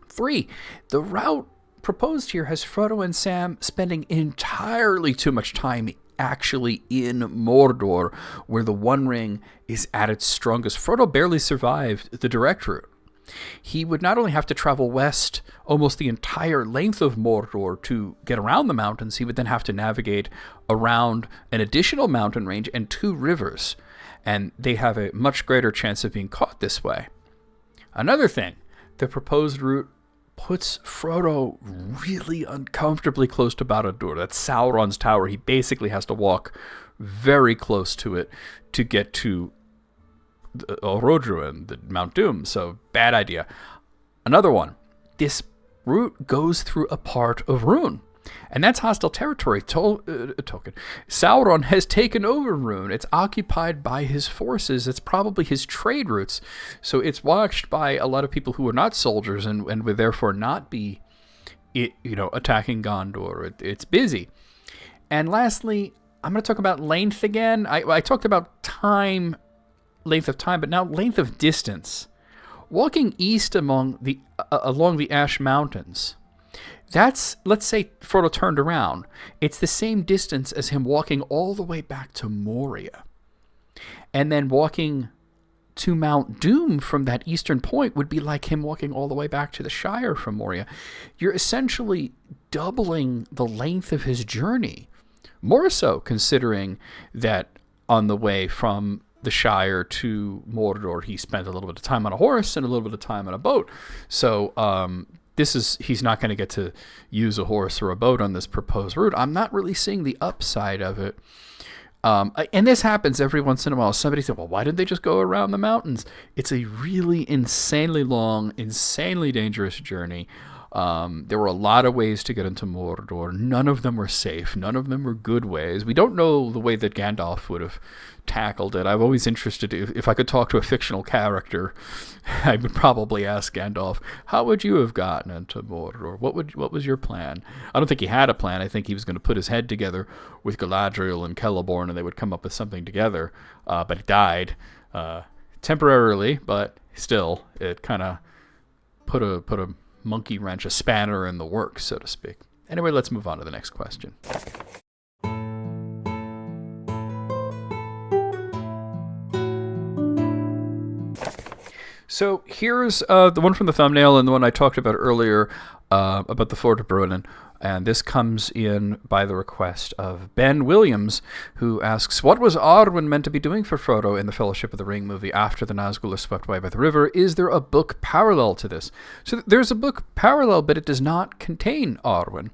3, the route proposed here has Frodo and Sam spending entirely too much time actually in Mordor, where the One Ring is at its strongest. Frodo barely survived the direct route. He would not only have to travel west almost the entire length of Mordor to get around the mountains, he would then have to navigate around an additional mountain range and 2 rivers, and they have a much greater chance of being caught this way. Another thing, the proposed route puts Frodo really uncomfortably close to Barad-dûr. That's Sauron's tower. He basically has to walk very close to it to get to Orodruin, the Mount Doom. So, bad idea. Another one. This route goes through a part of Rhûn, and that's hostile territory. Tolkien. Sauron has taken over Rhûn. It's occupied by his forces. It's probably his trade routes. So it's watched by a lot of people who are not soldiers and would therefore not be, attacking Gondor. It's busy. And lastly, I'm going to talk about length again. I talked about time, length of time, but now length of distance. Walking east along the Ash Mountains, that's, let's say Frodo turned around. It's the same distance as him walking all the way back to Moria. And then walking to Mount Doom from that eastern point would be like him walking all the way back to the Shire from Moria. You're essentially doubling the length of his journey. More so considering that on the way from the Shire to Mordor, he spent a little bit of time on a horse and a little bit of time on a boat. So, he's not going to get to use a horse or a boat on this proposed route. I'm not really seeing the upside of it. And this happens every once in a while. Somebody said, well, why didn't they just go around the mountains? It's a really insanely long, insanely dangerous journey. There were a lot of ways to get into Mordor. None of them were safe. None of them were good ways. We don't know the way that Gandalf would have tackled it. I'm always interested, if I could talk to a fictional character, I would probably ask Gandalf, how would you have gotten into Mordor? What was your plan? I don't think he had a plan. I think he was going to put his head together with Galadriel and Celeborn, and they would come up with something together. But he died temporarily, but still, it kind of put a monkey wrench, a spanner in the works, so to speak. Anyway, let's move on to the next question. So here's the one from the thumbnail and the one I talked about earlier about the Ford of Brunnen. And this comes in by the request of Ben Williams, who asks, what was Arwen meant to be doing for Frodo in the Fellowship of the Ring movie after the Nazgûl are swept away by the river? Is there a book parallel to this? So there's a book parallel, but it does not contain Arwen.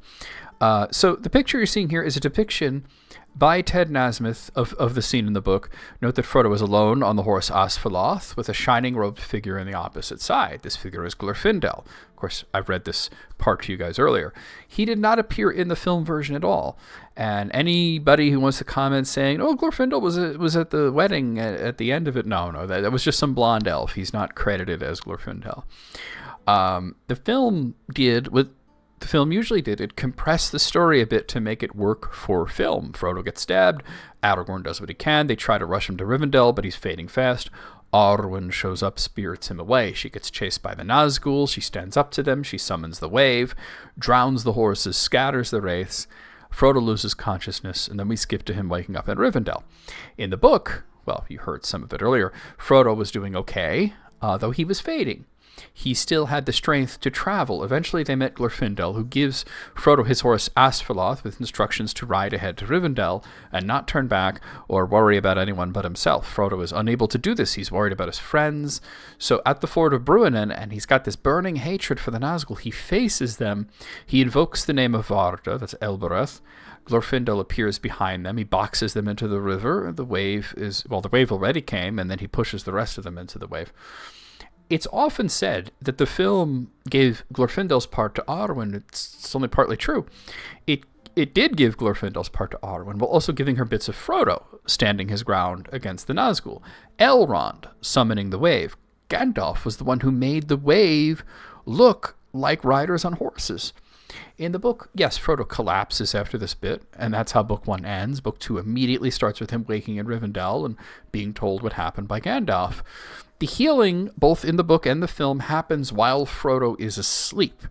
So the picture you're seeing here is a depiction by Ted Nasmith of the scene in the book. Note that Frodo is alone on the horse Asfaloth with a shining robed figure on the opposite side. This figure is Glorfindel. Of course, I've read this part to you guys earlier. He did not appear in the film version at all. And anybody who wants to comment saying, oh, Glorfindel was at the wedding at the end of it, no, that was just some blonde elf. He's not credited as Glorfindel. The film usually did. It compressed the story a bit to make it work for film. Frodo gets stabbed. Aragorn does what he can. They try to rush him to Rivendell, but he's fading fast. Arwen shows up, spirits him away. She gets chased by the Nazgûl. She stands up to them. She summons the wave, drowns the horses, scatters the wraiths. Frodo loses consciousness, and then we skip to him waking up in Rivendell. In the book, well, you heard some of it earlier, Frodo was doing okay, though he was fading. he still had the strength to travel. Eventually they met Glorfindel, who gives Frodo his horse Asphiloth with instructions to ride ahead to Rivendell and not turn back or worry about anyone but himself. Frodo is unable to do this. He's worried about his friends. So at the ford of Bruinen, and he's got this burning hatred for the Nazgul, he faces them. He invokes the name of Varda, that's Elbereth. Glorfindel appears behind them. He boxes them into the river. The wave already came, and then he pushes the rest of them into the wave. It's often said that the film gave Glorfindel's part to Arwen. It's only partly true. It did give Glorfindel's part to Arwen, while also giving her bits of Frodo, standing his ground against the Nazgul. Elrond summoning the wave. Gandalf was the one who made the wave look like riders on horses. In the book, yes, Frodo collapses after this bit, and that's how Book 1 ends. Book 2 immediately starts with him waking in Rivendell and being told what happened by Gandalf. The healing, both in the book and the film, happens while Frodo is asleep.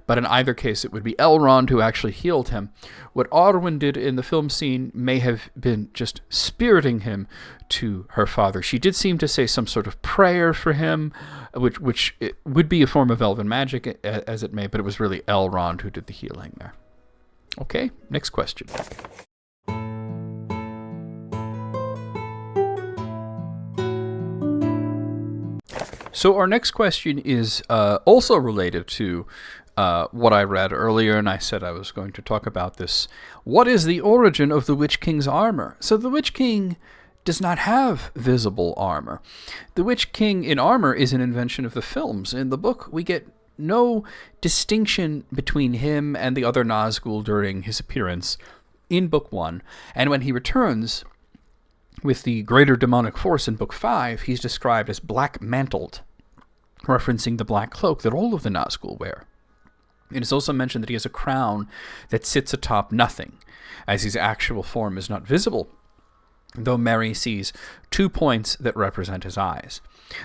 But in either case, it would be Elrond who actually healed him. What Arwen did in the film scene may have been just spiriting him to her father. She did seem to say some sort of prayer for him, which it would be a form of elven magic, as it may, but it was really Elrond who did the healing there. Okay, next question. So our next question is also related to what I read earlier, and I said I was going to talk about this. What is the origin of the Witch-King's armor? So the Witch-King does not have visible armor. The Witch-King in armor is an invention of the films. In the book, we get no distinction between him and the other Nazgul during his appearance in Book 1, and when he returns with the greater demonic force in Book 5, he's described as black-mantled, referencing the black cloak that all of the Nazgul wear. It is also mentioned that he has a crown that sits atop nothing, as his actual form is not visible, though Merry sees 2 points that represent his eyes.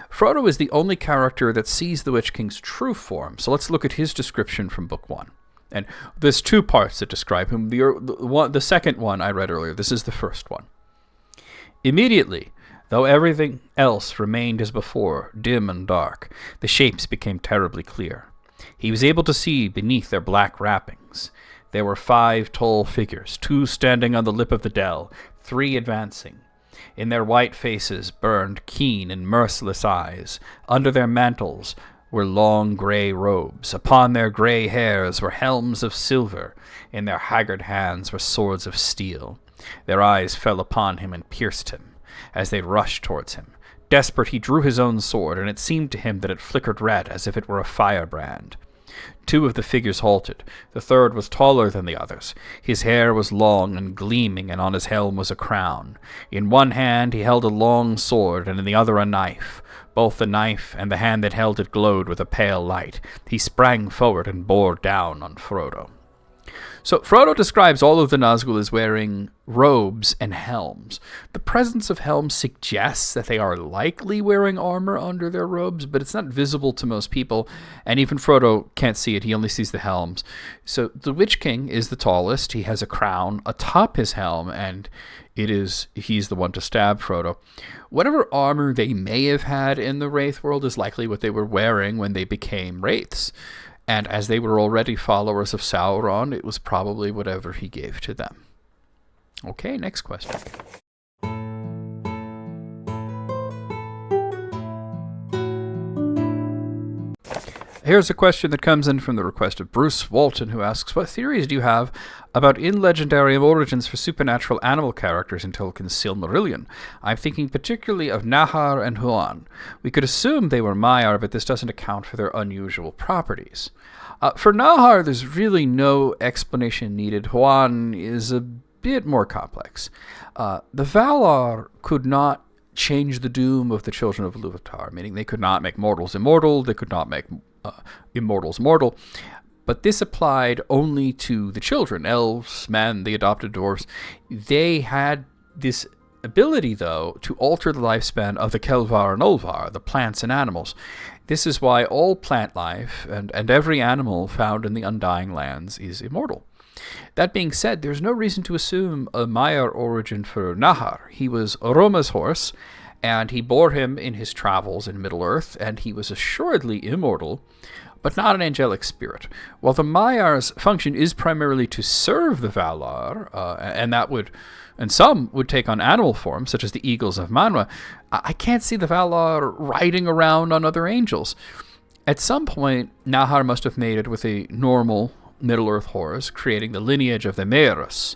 Frodo is the only character that sees the Witch-King's true form, so let's look at his description from Book 1. And there's 2 parts that describe him. The second one I read earlier, this is the first one. Immediately, though everything else remained as before, dim and dark, the shapes became terribly clear. He was able to see beneath their black wrappings. There were 5 tall figures, 2 standing on the lip of the dell, 3 advancing. In their white faces burned keen and merciless eyes. Under their mantles were long grey robes. Upon their grey hairs were helms of silver. In their haggard hands were swords of steel. Their eyes fell upon him and pierced him as they rushed towards him. Desperate, he drew his own sword, and it seemed to him that it flickered red as if it were a firebrand. 2 of the figures halted. The third was taller than the others. His hair was long and gleaming, and on his helm was a crown. In one hand he held a long sword, and in the other a knife. Both the knife and the hand that held it glowed with a pale light. He sprang forward and bore down on Frodo. So Frodo describes all of the Nazgul as wearing robes and helms. The presence of helms suggests that they are likely wearing armor under their robes, but it's not visible to most people, and even Frodo can't see it. He only sees the helms. So the Witch-King is the tallest. He has a crown atop his helm, and he's the one to stab Frodo. Whatever armor they may have had in the Wraith world is likely what they were wearing when they became Wraiths. And as they were already followers of Sauron, it was probably whatever he gave to them. Okay, next question. Here's a question that comes in from the request of Bruce Walton, who asks, what theories do you have about in-legendary origins for supernatural animal characters in Tolkien's Silmarillion? I'm thinking particularly of Nahar and Huan. We could assume they were Maiar, but this doesn't account for their unusual properties. For Nahar, there's really no explanation needed. Huan is a bit more complex. The Valar could not change the doom of the children of Ilúvatar, meaning they could not make mortals immortal, they could not make immortals mortal, but this applied only to the children, elves, men, the adopted dwarves. They had this ability, though, to alter the lifespan of the Kelvar and Olvar, the plants and animals. This is why all plant life and every animal found in the Undying Lands is immortal. That being said, there's no reason to assume a Maiar origin for Nahar. He was Roma's horse, and he bore him in his travels in Middle-earth, and he was assuredly immortal, but not an angelic spirit. While the Maiar's function is primarily to serve the Valar, and some would take on animal forms, such as the eagles of Manwë, I can't see the Valar riding around on other angels. At some point, Nahar must have mated with a normal Middle-earth horse, creating the lineage of the Mearus,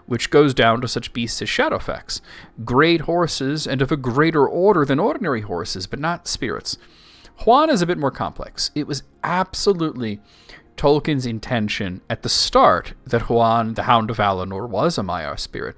which goes down to such beasts as Shadowfax, great horses and of a greater order than ordinary horses, but not spirits. Huan is a bit more complex. It was absolutely Tolkien's intention at the start that Huan, the Hound of Valinor, was a Maiar spirit.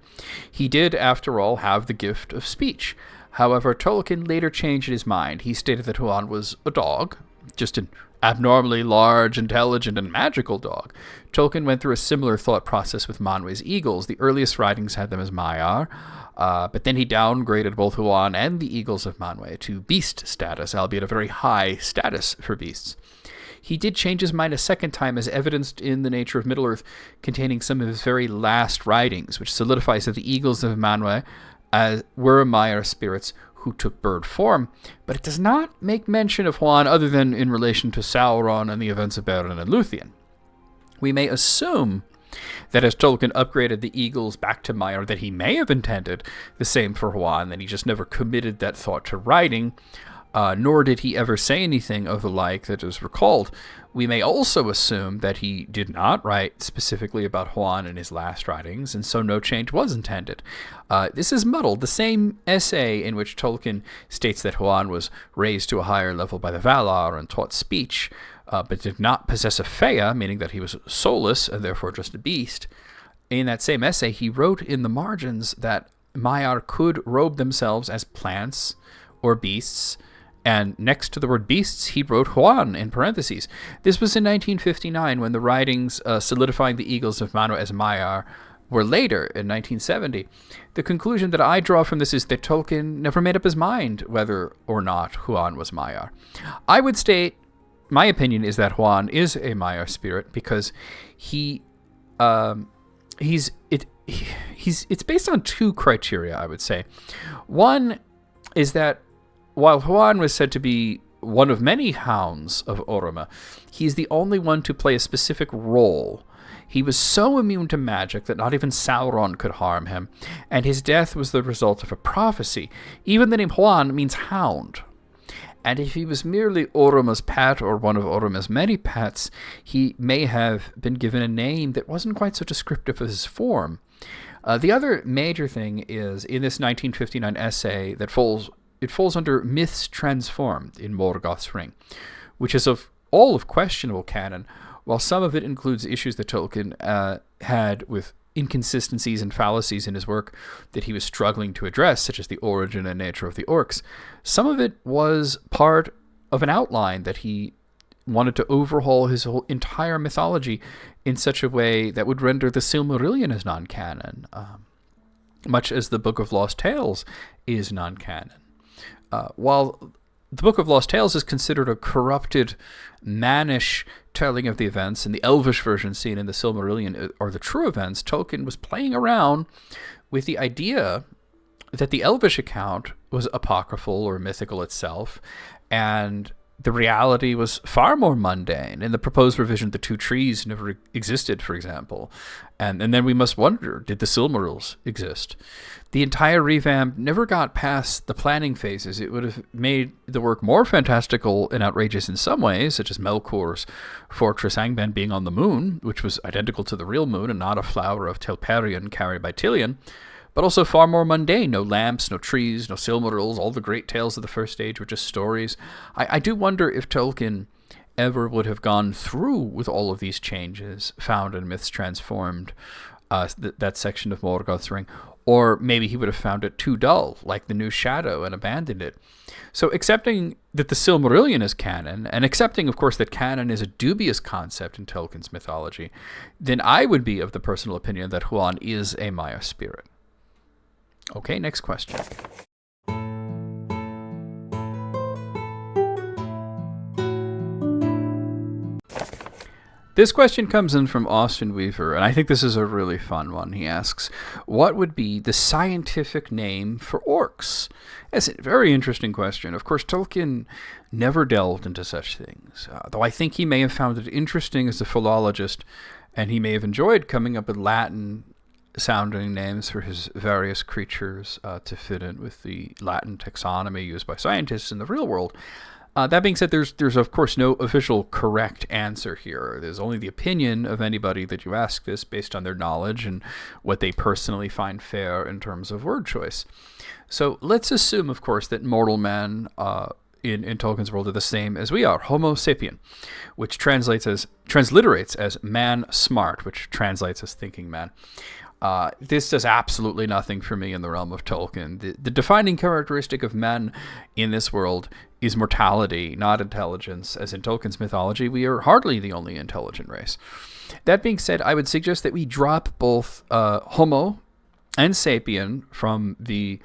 He did, after all, have the gift of speech. However, Tolkien later changed his mind. He stated that Huan was a dog, just an abnormally large, intelligent, and magical dog. Tolkien went through a similar thought process with Manwë's eagles. The earliest writings had them as Maiar, but then he downgraded both Huan and the eagles of Manwë to beast status, albeit a very high status for beasts. He did change his mind a second time, as evidenced in the Nature of Middle-earth, containing some of his very last writings, which solidifies that the eagles of Manwë were Maiar spirits who took bird form, but it does not make mention of Huan other than in relation to Sauron and the events of Beren and Luthien. We may assume that as Tolkien upgraded the eagles back to Maiar, that he may have intended the same for Huan, that he just never committed that thought to writing, nor did he ever say anything of the like that is recalled. We may also assume that he did not write specifically about Huan in his last writings, and so no change was intended. This is muddled. The same essay in which Tolkien states that Huan was raised to a higher level by the Valar and taught speech, but did not possess a Fea, meaning that he was soulless and therefore just a beast. In that same essay, he wrote in the margins that Maiar could robe themselves as plants or beasts, and next to the word beasts, he wrote Huan in parentheses. This was in 1959, when the writings solidifying the eagles of Manwë as Maiar were later, in 1970. The conclusion that I draw from this is that Tolkien never made up his mind whether or not Huan was Maiar. I would state, my opinion is that Huan is a Maiar spirit because it's based on two criteria, I would say. One is that while Huan was said to be one of many hounds of Oroma, he's the only one to play a specific role. He was so immune to magic that not even Sauron could harm him, and his death was the result of a prophecy. Even the name Huan means hound. And if he was merely Oroma's pet or one of Oroma's many pets, he may have been given a name that wasn't quite so descriptive of his form. The other major thing is, in this 1959 essay that falls under myths transformed in Morgoth's Ring, which is of all of questionable canon, while some of it includes issues that Tolkien had with inconsistencies and fallacies in his work that he was struggling to address, such as the origin and nature of the Orcs. Some of it was part of an outline that he wanted to overhaul his whole entire mythology in such a way that would render the Silmarillion as non-canon, much as the Book of Lost Tales is non-canon. While the Book of Lost Tales is considered a corrupted, mannish telling of the events, and the Elvish version seen in the Silmarillion are the true events, Tolkien was playing around with the idea that the Elvish account was apocryphal or mythical itself, and the reality was far more mundane. In the proposed revision, the two trees never existed, for example. And then we must wonder, did the Silmarils exist? The entire revamp never got past the planning phases. It would have made the work more fantastical and outrageous in some ways, such as Melkor's fortress Angband being on the moon, which was identical to the real moon and not a flower of Telperion carried by Tilion, but also far more mundane. No lamps, no trees, no Silmarils. All the great tales of the First Age were just stories. I do wonder if Tolkien ever would have gone through with all of these changes found in Myths Transformed, that section of Morgoth's Ring, or maybe he would have found it too dull, like The New Shadow, and abandoned it. So accepting that the Silmarillion is canon, and accepting, of course, that canon is a dubious concept in Tolkien's mythology, then I would be of the personal opinion that Huan is a Maiar spirit. Okay, next question. This question comes in from Austin Weaver, and I think this is a really fun one. He asks, what would be the scientific name for orcs? That's a very interesting question. Of course, Tolkien never delved into such things, though I think he may have found it interesting as a philologist, and he may have enjoyed coming up with Latin-sounding names for his various creatures to fit in with the Latin taxonomy used by scientists in the real world. That being said, there's of course no official correct answer here. There's only the opinion of anybody that you ask this based on their knowledge and what they personally find fair in terms of word choice. So let's assume, of course, that mortal men in Tolkien's world are the same as we are, Homo sapien, which transliterates as man smart, which translates as thinking man. This does absolutely nothing for me in the realm of Tolkien. The defining characteristic of men in this world is mortality, not intelligence. As in Tolkien's mythology, we are hardly the only intelligent race. That being said, I would suggest that we drop both Homo and sapien from the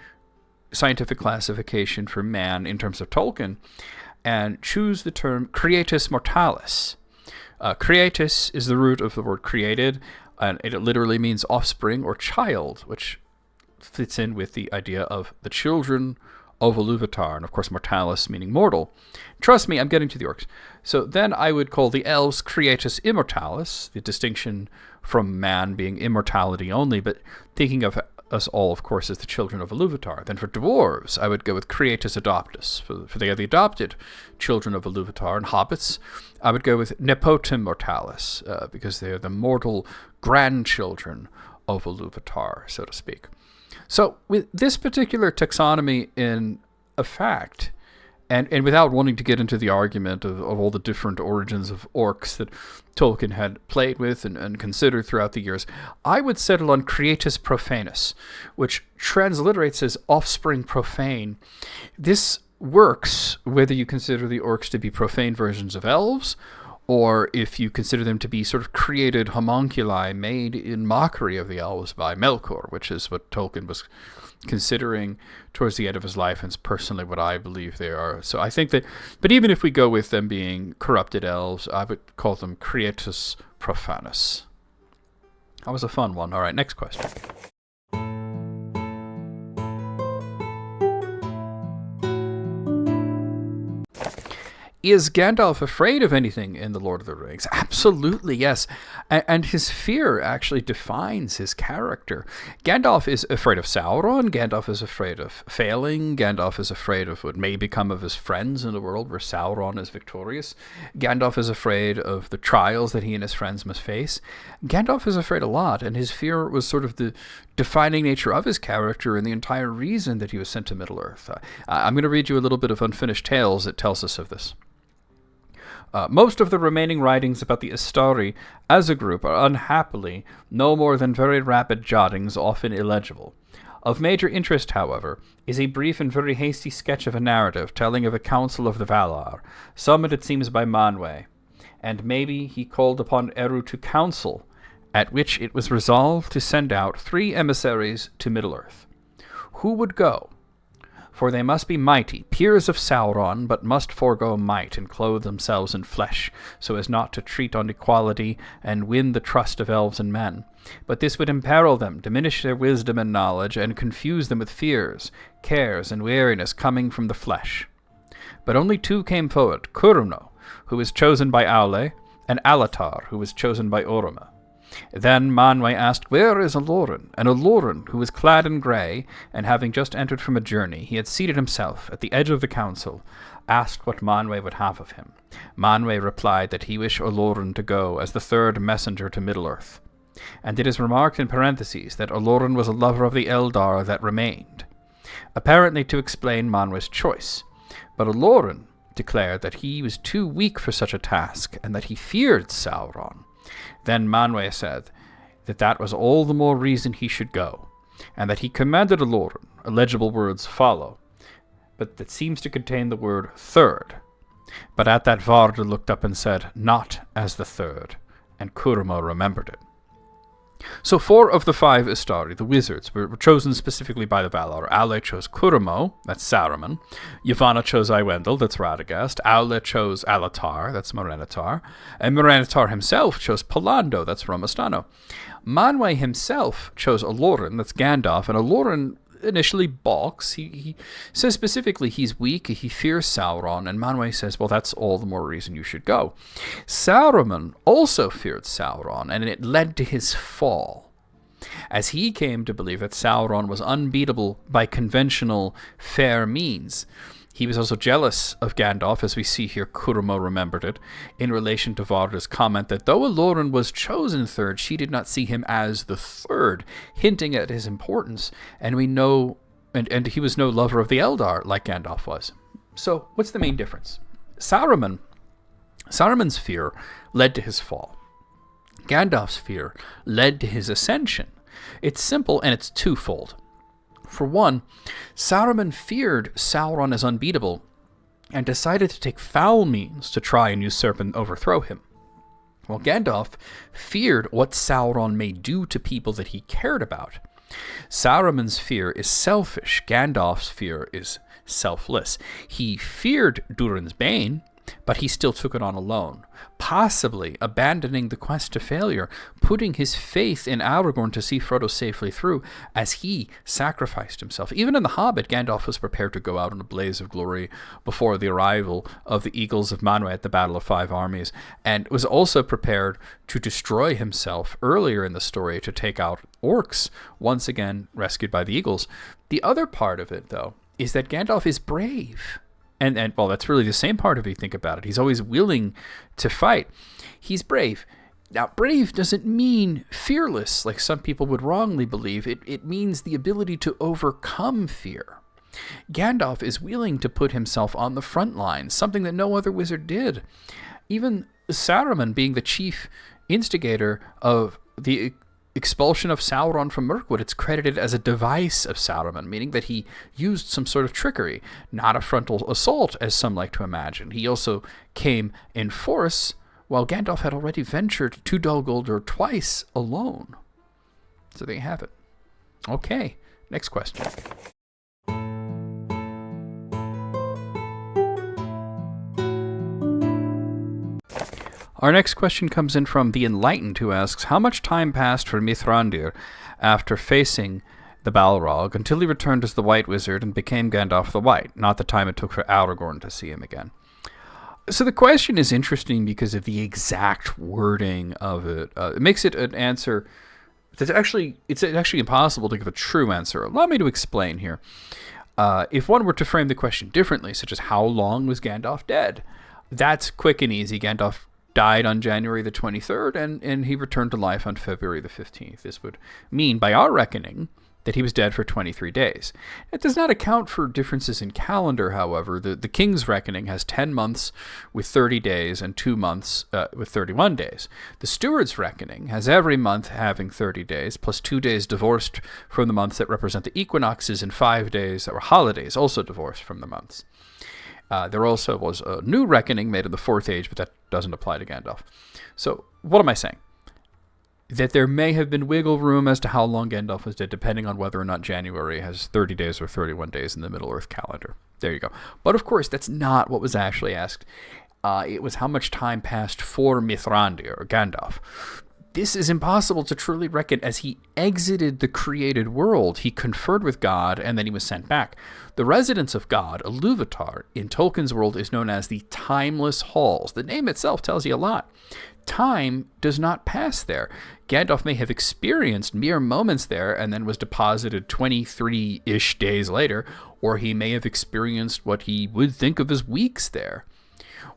scientific classification for man in terms of Tolkien and choose the term creatus mortalis. Creatus is the root of the word created, and it literally means offspring or child, which fits in with the idea of the children of Iluvatar, and of course mortalis meaning mortal. Trust me, I'm getting to the orcs. So then I would call the elves creatus immortalis, the distinction from man being immortality only, but thinking of us all, of course, as the children of Iluvatar. Then for dwarves, I would go with creatus adoptus, for they are the adopted children of Iluvatar. And hobbits, I would go with nepotum mortalis, because they are the mortal grandchildren of Iluvatar, so to speak. So with this particular taxonomy in effect, and without wanting to get into the argument of all the different origins of orcs that Tolkien had played with and considered throughout the years, I would settle on creatus profanus, which transliterates as offspring profane. This works whether you consider the orcs to be profane versions of elves, or if you consider them to be sort of created homunculi made in mockery of the elves by Melkor, which is what Tolkien was considering towards the end of his life, and it's personally what I believe they are. So I think that, but even if we go with them being corrupted elves, I would call them creatus profanus. That was a fun one. All right, next question. Is Gandalf afraid of anything in The Lord of the Rings? Absolutely, yes. And his fear actually defines his character. Gandalf is afraid of Sauron. Gandalf is afraid of failing. Gandalf is afraid of what may become of his friends in a world where Sauron is victorious. Gandalf is afraid of the trials that he and his friends must face. Gandalf is afraid a lot, and his fear was sort of the defining nature of his character and the entire reason that he was sent to Middle-earth. I'm going to read you a little bit of Unfinished Tales that tells us of this. Most of the remaining writings about the Istari as a group are unhappily no more than very rapid jottings, often illegible. Of major interest, however, is a brief and very hasty sketch of a narrative telling of a council of the Valar, summoned it seems by Manwë, and maybe he called upon Eru to counsel, at which it was resolved to send out 3 emissaries to Middle-earth. Who would go? For they must be mighty, peers of Sauron, but must forego might and clothe themselves in flesh, so as not to treat on equality and win the trust of elves and men. But this would imperil them, diminish their wisdom and knowledge, and confuse them with fears, cares, and weariness coming from the flesh. But only 2 came forward, Curno, who was chosen by Aule, and Alatar, who was chosen by Oroma. Then Manwë asked, "Where is Olorin?" And Olorin, who was clad in grey, and having just entered from a journey, he had seated himself at the edge of the council, asked what Manwë would have of him. Manwë replied that he wished Olorin to go as the 3rd messenger to Middle-earth. And it is remarked in parentheses that Olorin was a lover of the Eldar that remained, apparently to explain Manwë's choice. But Olorin declared that he was too weak for such a task, and that he feared Sauron. Then Manwë said that was all the more reason he should go, and that he commanded Olorin, illegible words follow, but that seems to contain the word 3rd. But at that Varda looked up and said, "Not as the 3rd," and Kurmo remembered it. So 4 of the 5 Istari, the wizards, were chosen specifically by the Valar. Ale chose Kuramo, that's Saruman. Yavanna chose Iwendel, that's Radagast. Aule chose Alatar, that's Morenatar. And Morenatar himself chose Palando, that's Romastano. Manwë himself chose Olorin, that's Gandalf, and Olorin initially balks. He says specifically he's weak, he fears Sauron, and Manwë says, well, that's all the more reason you should go. Saruman also feared Sauron, and it led to his fall, as he came to believe that Sauron was unbeatable by conventional fair means. He was also jealous of Gandalf, as we see here Kuramo remembered it, in relation to Varda's comment that though Olorin was chosen third, she did not see him as the third, hinting at his importance, and we know, and he was no lover of the Eldar like Gandalf was. So, what's the main difference? Saruman's fear led to his fall. Gandalf's fear led to his ascension. It's simple and it's twofold. For one, Saruman feared Sauron as unbeatable and decided to take foul means to try and usurp and overthrow him. While Gandalf feared what Sauron may do to people that he cared about. Saruman's fear is selfish. Gandalf's fear is selfless. He feared Durin's Bane, but he still took it on alone, possibly abandoning the quest to failure, putting his faith in Aragorn to see Frodo safely through, as he sacrificed himself. Even in The Hobbit, Gandalf was prepared to go out in a blaze of glory before the arrival of the Eagles of Manwë at the Battle of Five Armies, and was also prepared to destroy himself earlier in the story to take out Orcs, once again rescued by the Eagles. The other part of it, though, is that Gandalf is brave. And well, that's really the same part if you think about it. He's always willing to fight. He's brave. Now, brave doesn't mean fearless, like some people would wrongly believe. It means the ability to overcome fear. Gandalf is willing to put himself on the front lines, something that no other wizard did. Even Saruman, being the chief instigator of the expulsion of Sauron from Mirkwood, it's credited as a device of Saruman, meaning that he used some sort of trickery, not a frontal assault, as some like to imagine. He also came in force, while Gandalf had already ventured to Dol Guldur twice alone. So there you have it. Okay, next question. Our next question comes in from The Enlightened, who asks, how much time passed for Mithrandir after facing the Balrog until he returned as the White Wizard and became Gandalf the White, not the time it took for Aragorn to see him again? So the question is interesting because of the exact wording of it. It makes it an answer that's actually impossible to give a true answer. Allow me to explain here. If one were to frame the question differently, such as how long was Gandalf dead, that's quick and easy. Gandalf died on January the 23rd, and he returned to life on February the 15th. This would mean, by our reckoning, that he was dead for 23 days. It does not account for differences in calendar, however. The king's reckoning has 10 months with 30 days and 2 months with 31 days. The steward's reckoning has every month having 30 days, plus 2 days divorced from the months that represent the equinoxes, and 5 days that were holidays, also divorced from the months. There also was a new reckoning made in the Fourth Age, but that doesn't apply to Gandalf. So, what am I saying? That there may have been wiggle room as to how long Gandalf was dead, depending on whether or not January has 30 days or 31 days in the Middle-earth calendar. There you go. But, of course, that's not what was actually asked. It was how much time passed for Mithrandir, or Gandalf. This is impossible to truly reckon. As he exited the created world, he conferred with God, and then he was sent back. The residence of God, Iluvatar, in Tolkien's world is known as the Timeless Halls. The name itself tells you a lot. Time does not pass there. Gandalf may have experienced mere moments there and then was deposited 23-ish days later, or he may have experienced what he would think of as weeks there.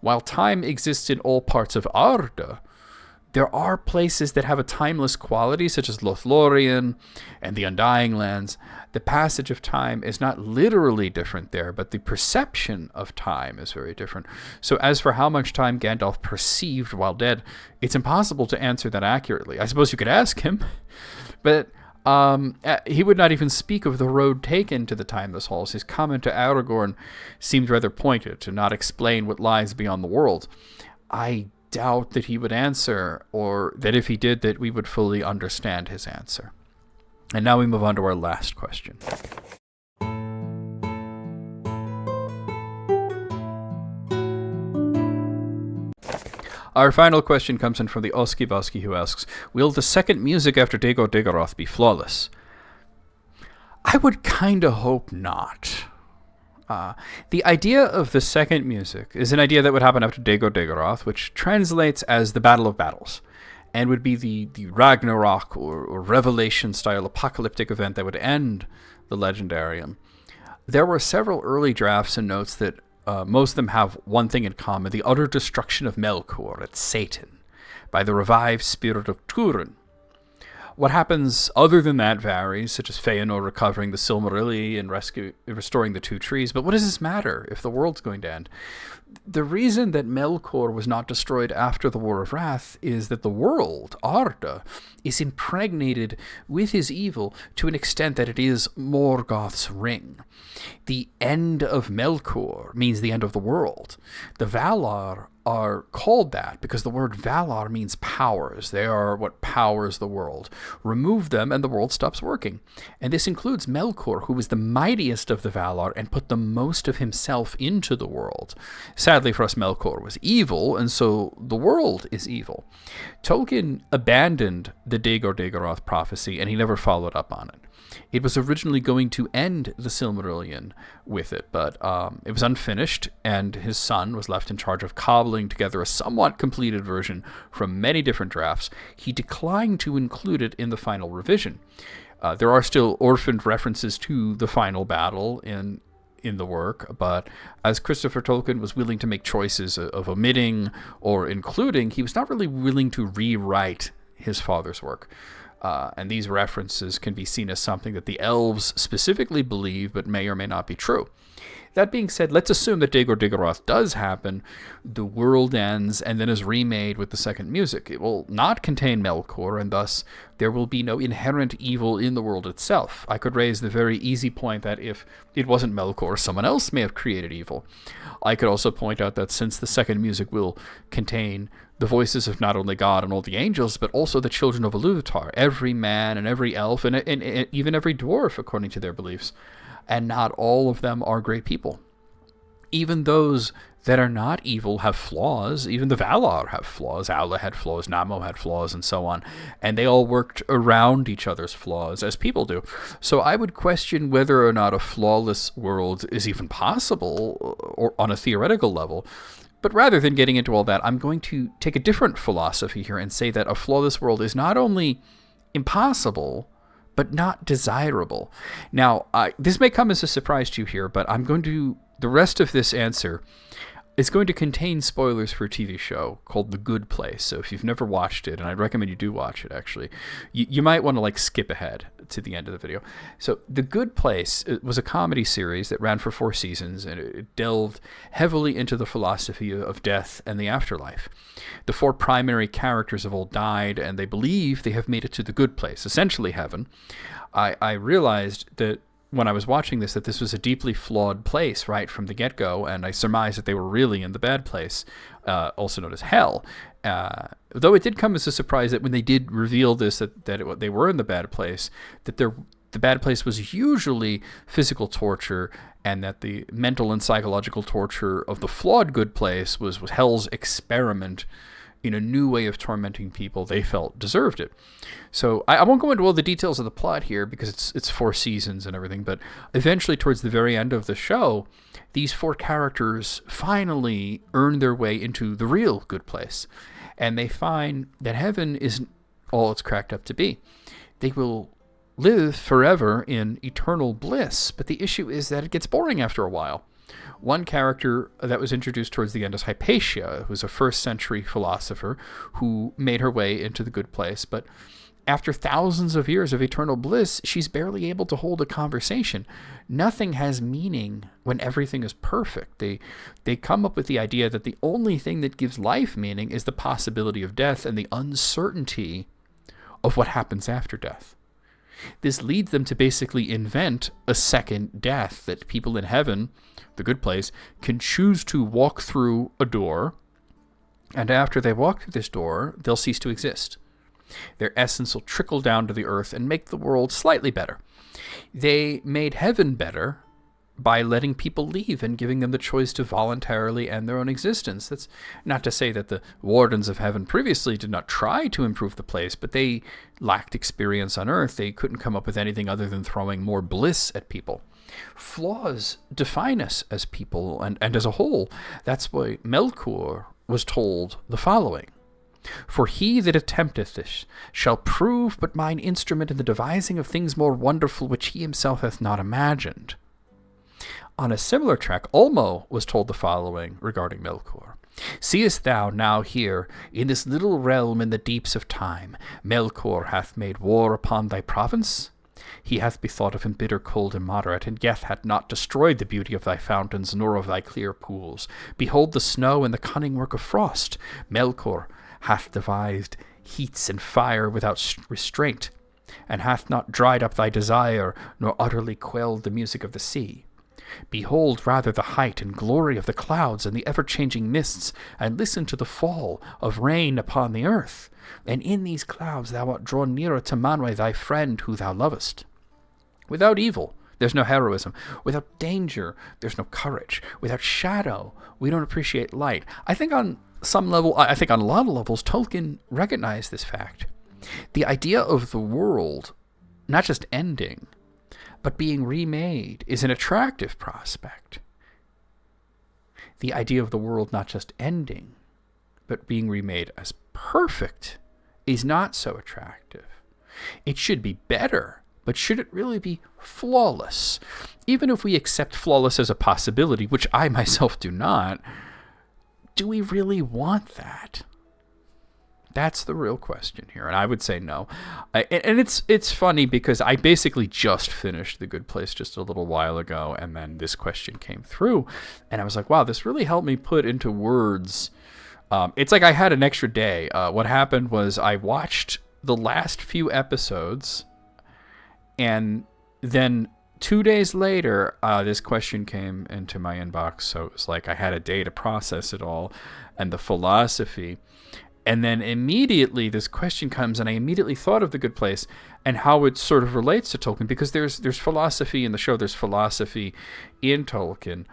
While time exists in all parts of Arda, there are places that have a timeless quality, such as Lothlorien and the Undying Lands. The passage of time is not literally different there, but the perception of time is very different. So as for how much time Gandalf perceived while dead, it's impossible to answer that accurately. I suppose you could ask him, but he would not even speak of the road taken to the Timeless Halls. His comment to Aragorn seemed rather pointed, to not explain what lies beyond the world. I doubt that he would answer, or that if he did, that we would fully understand his answer. And now we move on to our last question. Our final question comes in from the Oski Boski, who asks, will the second music after Dagor Dagorath be flawless? I would kind of hope not. The idea of the second music is an idea that would happen after Dagor Dagorath, which translates as the Battle of Battles, and would be the Ragnarok or Revelation-style apocalyptic event that would end the Legendarium. There were several early drafts and notes that most of them have one thing in common: the utter destruction of Melkor at Satan by the revived spirit of Turin. What happens other than that varies, such as Feanor recovering the Silmarilli and restoring the two trees, but what does this matter if the world's going to end? The reason that Melkor was not destroyed after the War of Wrath is that the world, Arda, is impregnated with his evil to an extent that it is Morgoth's ring. The end of Melkor means the end of the world. The Valar are called that because the word Valar means powers. They are what powers the world. Remove them and the world stops working. And this includes Melkor, who was the mightiest of the Valar and put the most of himself into the world. Sadly for us, Melkor was evil, and so the world is evil. Tolkien abandoned the Dagor Dagorath prophecy, and he never followed up on it. It was originally going to end the Silmarillion with it, but it was unfinished, and his son was left in charge of cobbling together a somewhat completed version from many different drafts. He declined to include it in the final revision. There are still orphaned references to the final battle in the work, but as Christopher Tolkien was willing to make choices of omitting or including, he was not really willing to rewrite his father's work. And these references can be seen as something that the elves specifically believe, but may or may not be true. That being said, let's assume that Dagor Dagorath does happen, the world ends, and then is remade with the second music. It will not contain Melkor, and thus there will be no inherent evil in the world itself. I could raise the very easy point that if it wasn't Melkor, someone else may have created evil. I could also point out that since the second music will contain the voices of not only God and all the angels, but also the children of Iluvatar, every man and every elf, and even every dwarf, according to their beliefs, and not all of them are great people. Even those that are not evil have flaws. Even the Valar have flaws. Aula had flaws, Namo had flaws, and so on. And they all worked around each other's flaws, as people do. So I would question whether or not a flawless world is even possible, or on a theoretical level. But rather than getting into all that, I'm going to take a different philosophy here and say that a flawless world is not only impossible, but not desirable. Now, this may come as a surprise to you here, but the rest of this answer is going to contain spoilers for a TV show called The Good Place. So if you've never watched it, and I'd recommend you do watch it, actually, you might want to skip ahead to the end of the video. So The Good Place was a comedy series that ran for 4 seasons, and it delved heavily into the philosophy of death and the afterlife. The 4 primary characters have all died, and they believe they have made it to the good place, essentially heaven. I realized that when I was watching this, that this was a deeply flawed place right from the get-go, and I surmised that they were really in the bad place, also known as hell. Though it did come as a surprise that when they did reveal this, that they were in the bad place, that the bad place was usually physical torture, and that the mental and psychological torture of the flawed good place was hell's experiment in a new way of tormenting people they felt deserved it. So I won't go into all the details of the plot here because it's 4 seasons and everything, but eventually towards the very end of the show, these 4 characters finally earn their way into the real good place, and they find that heaven isn't all it's cracked up to be. They will live forever in eternal bliss, but the issue is that it gets boring after a while. One character that was introduced towards the end is Hypatia, who's a 1st century philosopher who made her way into the good place, but after thousands of years of eternal bliss, she's barely able to hold a conversation. Nothing has meaning when everything is perfect. They come up with the idea that the only thing that gives life meaning is the possibility of death and the uncertainty of what happens after death. This leads them to basically invent a second death, that people in heaven, the good place, can choose to walk through a door And after they walk through this door, they'll cease to exist. Their essence will trickle down to the earth and make the world slightly better. They made heaven better by letting people leave and giving them the choice to voluntarily end their own existence. That's not to say that the wardens of heaven previously did not try to improve the place, but they lacked experience on earth. They couldn't come up with anything other than throwing more bliss at people. Flaws define us as people and as a whole. That's why Melkor was told the following: "For he that attempteth this shall prove but mine instrument in the devising of things more wonderful, which he himself hath not imagined." On a similar track, Ulmo was told the following regarding Melkor: "Seest thou now here, in this little realm in the deeps of time, Melkor hath made war upon thy province? He hath bethought of bitter cold immoderate, and yet hath not destroyed the beauty of thy fountains, nor of thy clear pools. Behold the snow and the cunning work of frost. Melkor hath devised heats and fire without restraint, and hath not dried up thy desire, nor utterly quelled the music of the sea. Behold rather the height and glory of the clouds and the ever-changing mists, and listen to the fall of rain upon the earth. And in these clouds thou art drawn nearer to Manwe, thy friend, who thou lovest. Without evil, there's no heroism. Without danger, there's no courage. Without shadow, we don't appreciate light." I think on some level, I think on a lot of levels, Tolkien recognized this fact. The idea of the world not just ending, but being remade is an attractive prospect. The idea of the world not just ending, but being remade as perfect is not so attractive. It should be better, but should it really be flawless? Even if we accept flawless as a possibility, which I myself do not, do we really want that? That's the real question here, and I would say no. And it's funny because I basically just finished The Good Place just a little while ago, and then this question came through, and I was like, wow, this really helped me put into words. It's like I had an extra day. What happened was I watched the last few episodes, and then 2 days later, this question came into my inbox, so it was like I had a day to process it all and the philosophy. And then immediately this question comes, and I immediately thought of The Good Place and how it sort of relates to Tolkien, because there's philosophy in the show, there's philosophy in Tolkien.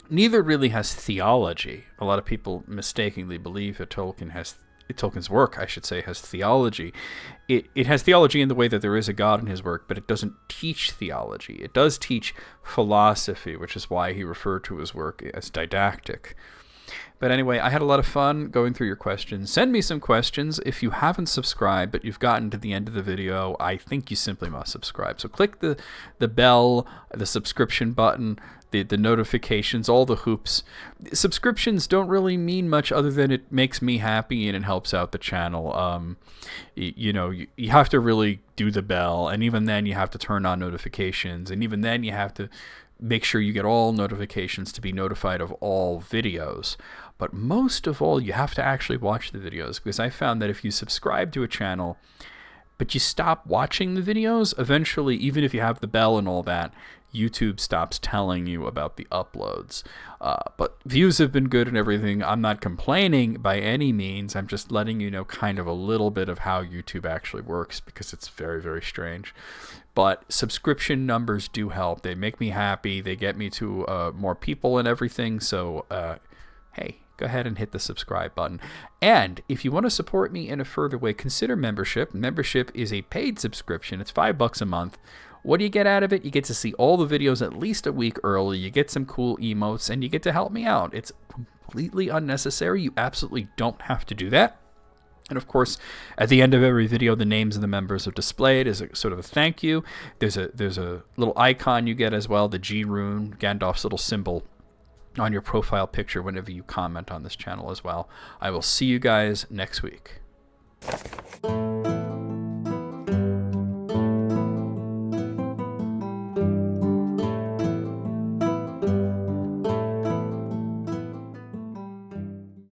Neither really has theology. A lot of people mistakenly believe that Tolkien's work, I should say, has theology. It has theology in the way that there is a God in his work, but it doesn't teach theology. It does teach philosophy, which is why he referred to his work as didactic. But anyway, I had a lot of fun going through your questions. Send me some questions. If you haven't subscribed, but you've gotten to the end of the video, I think you simply must subscribe. So click the bell, the subscription button, the notifications, all the hoops. Subscriptions don't really mean much other than it makes me happy and it helps out the channel. You have to really do the bell, and even then you have to turn on notifications, and even then you have to make sure you get all notifications to be notified of all videos. But most of all, you have to actually watch the videos, because I found that if you subscribe to a channel, but you stop watching the videos, eventually, even if you have the bell and all that, YouTube stops telling you about the uploads. But views have been good and everything. I'm not complaining by any means. I'm just letting you know kind of a little bit of how YouTube actually works, because it's very, very strange. But subscription numbers do help. They make me happy. They get me to more people and everything. So, hey, go ahead and hit the subscribe button. And if you want to support me in a further way, consider membership. Membership is a paid subscription. It's $5 a month. What do you get out of it? You get to see all the videos at least a week early. You get some cool emotes, and you get to help me out. It's completely unnecessary. You absolutely don't have to do that. And of course, at the end of every video, the names of the members are displayed as a sort of a thank you. There's a little icon you get as well, the G rune, Gandalf's little symbol, on your profile picture whenever you comment on this channel as well. I will see you guys next week.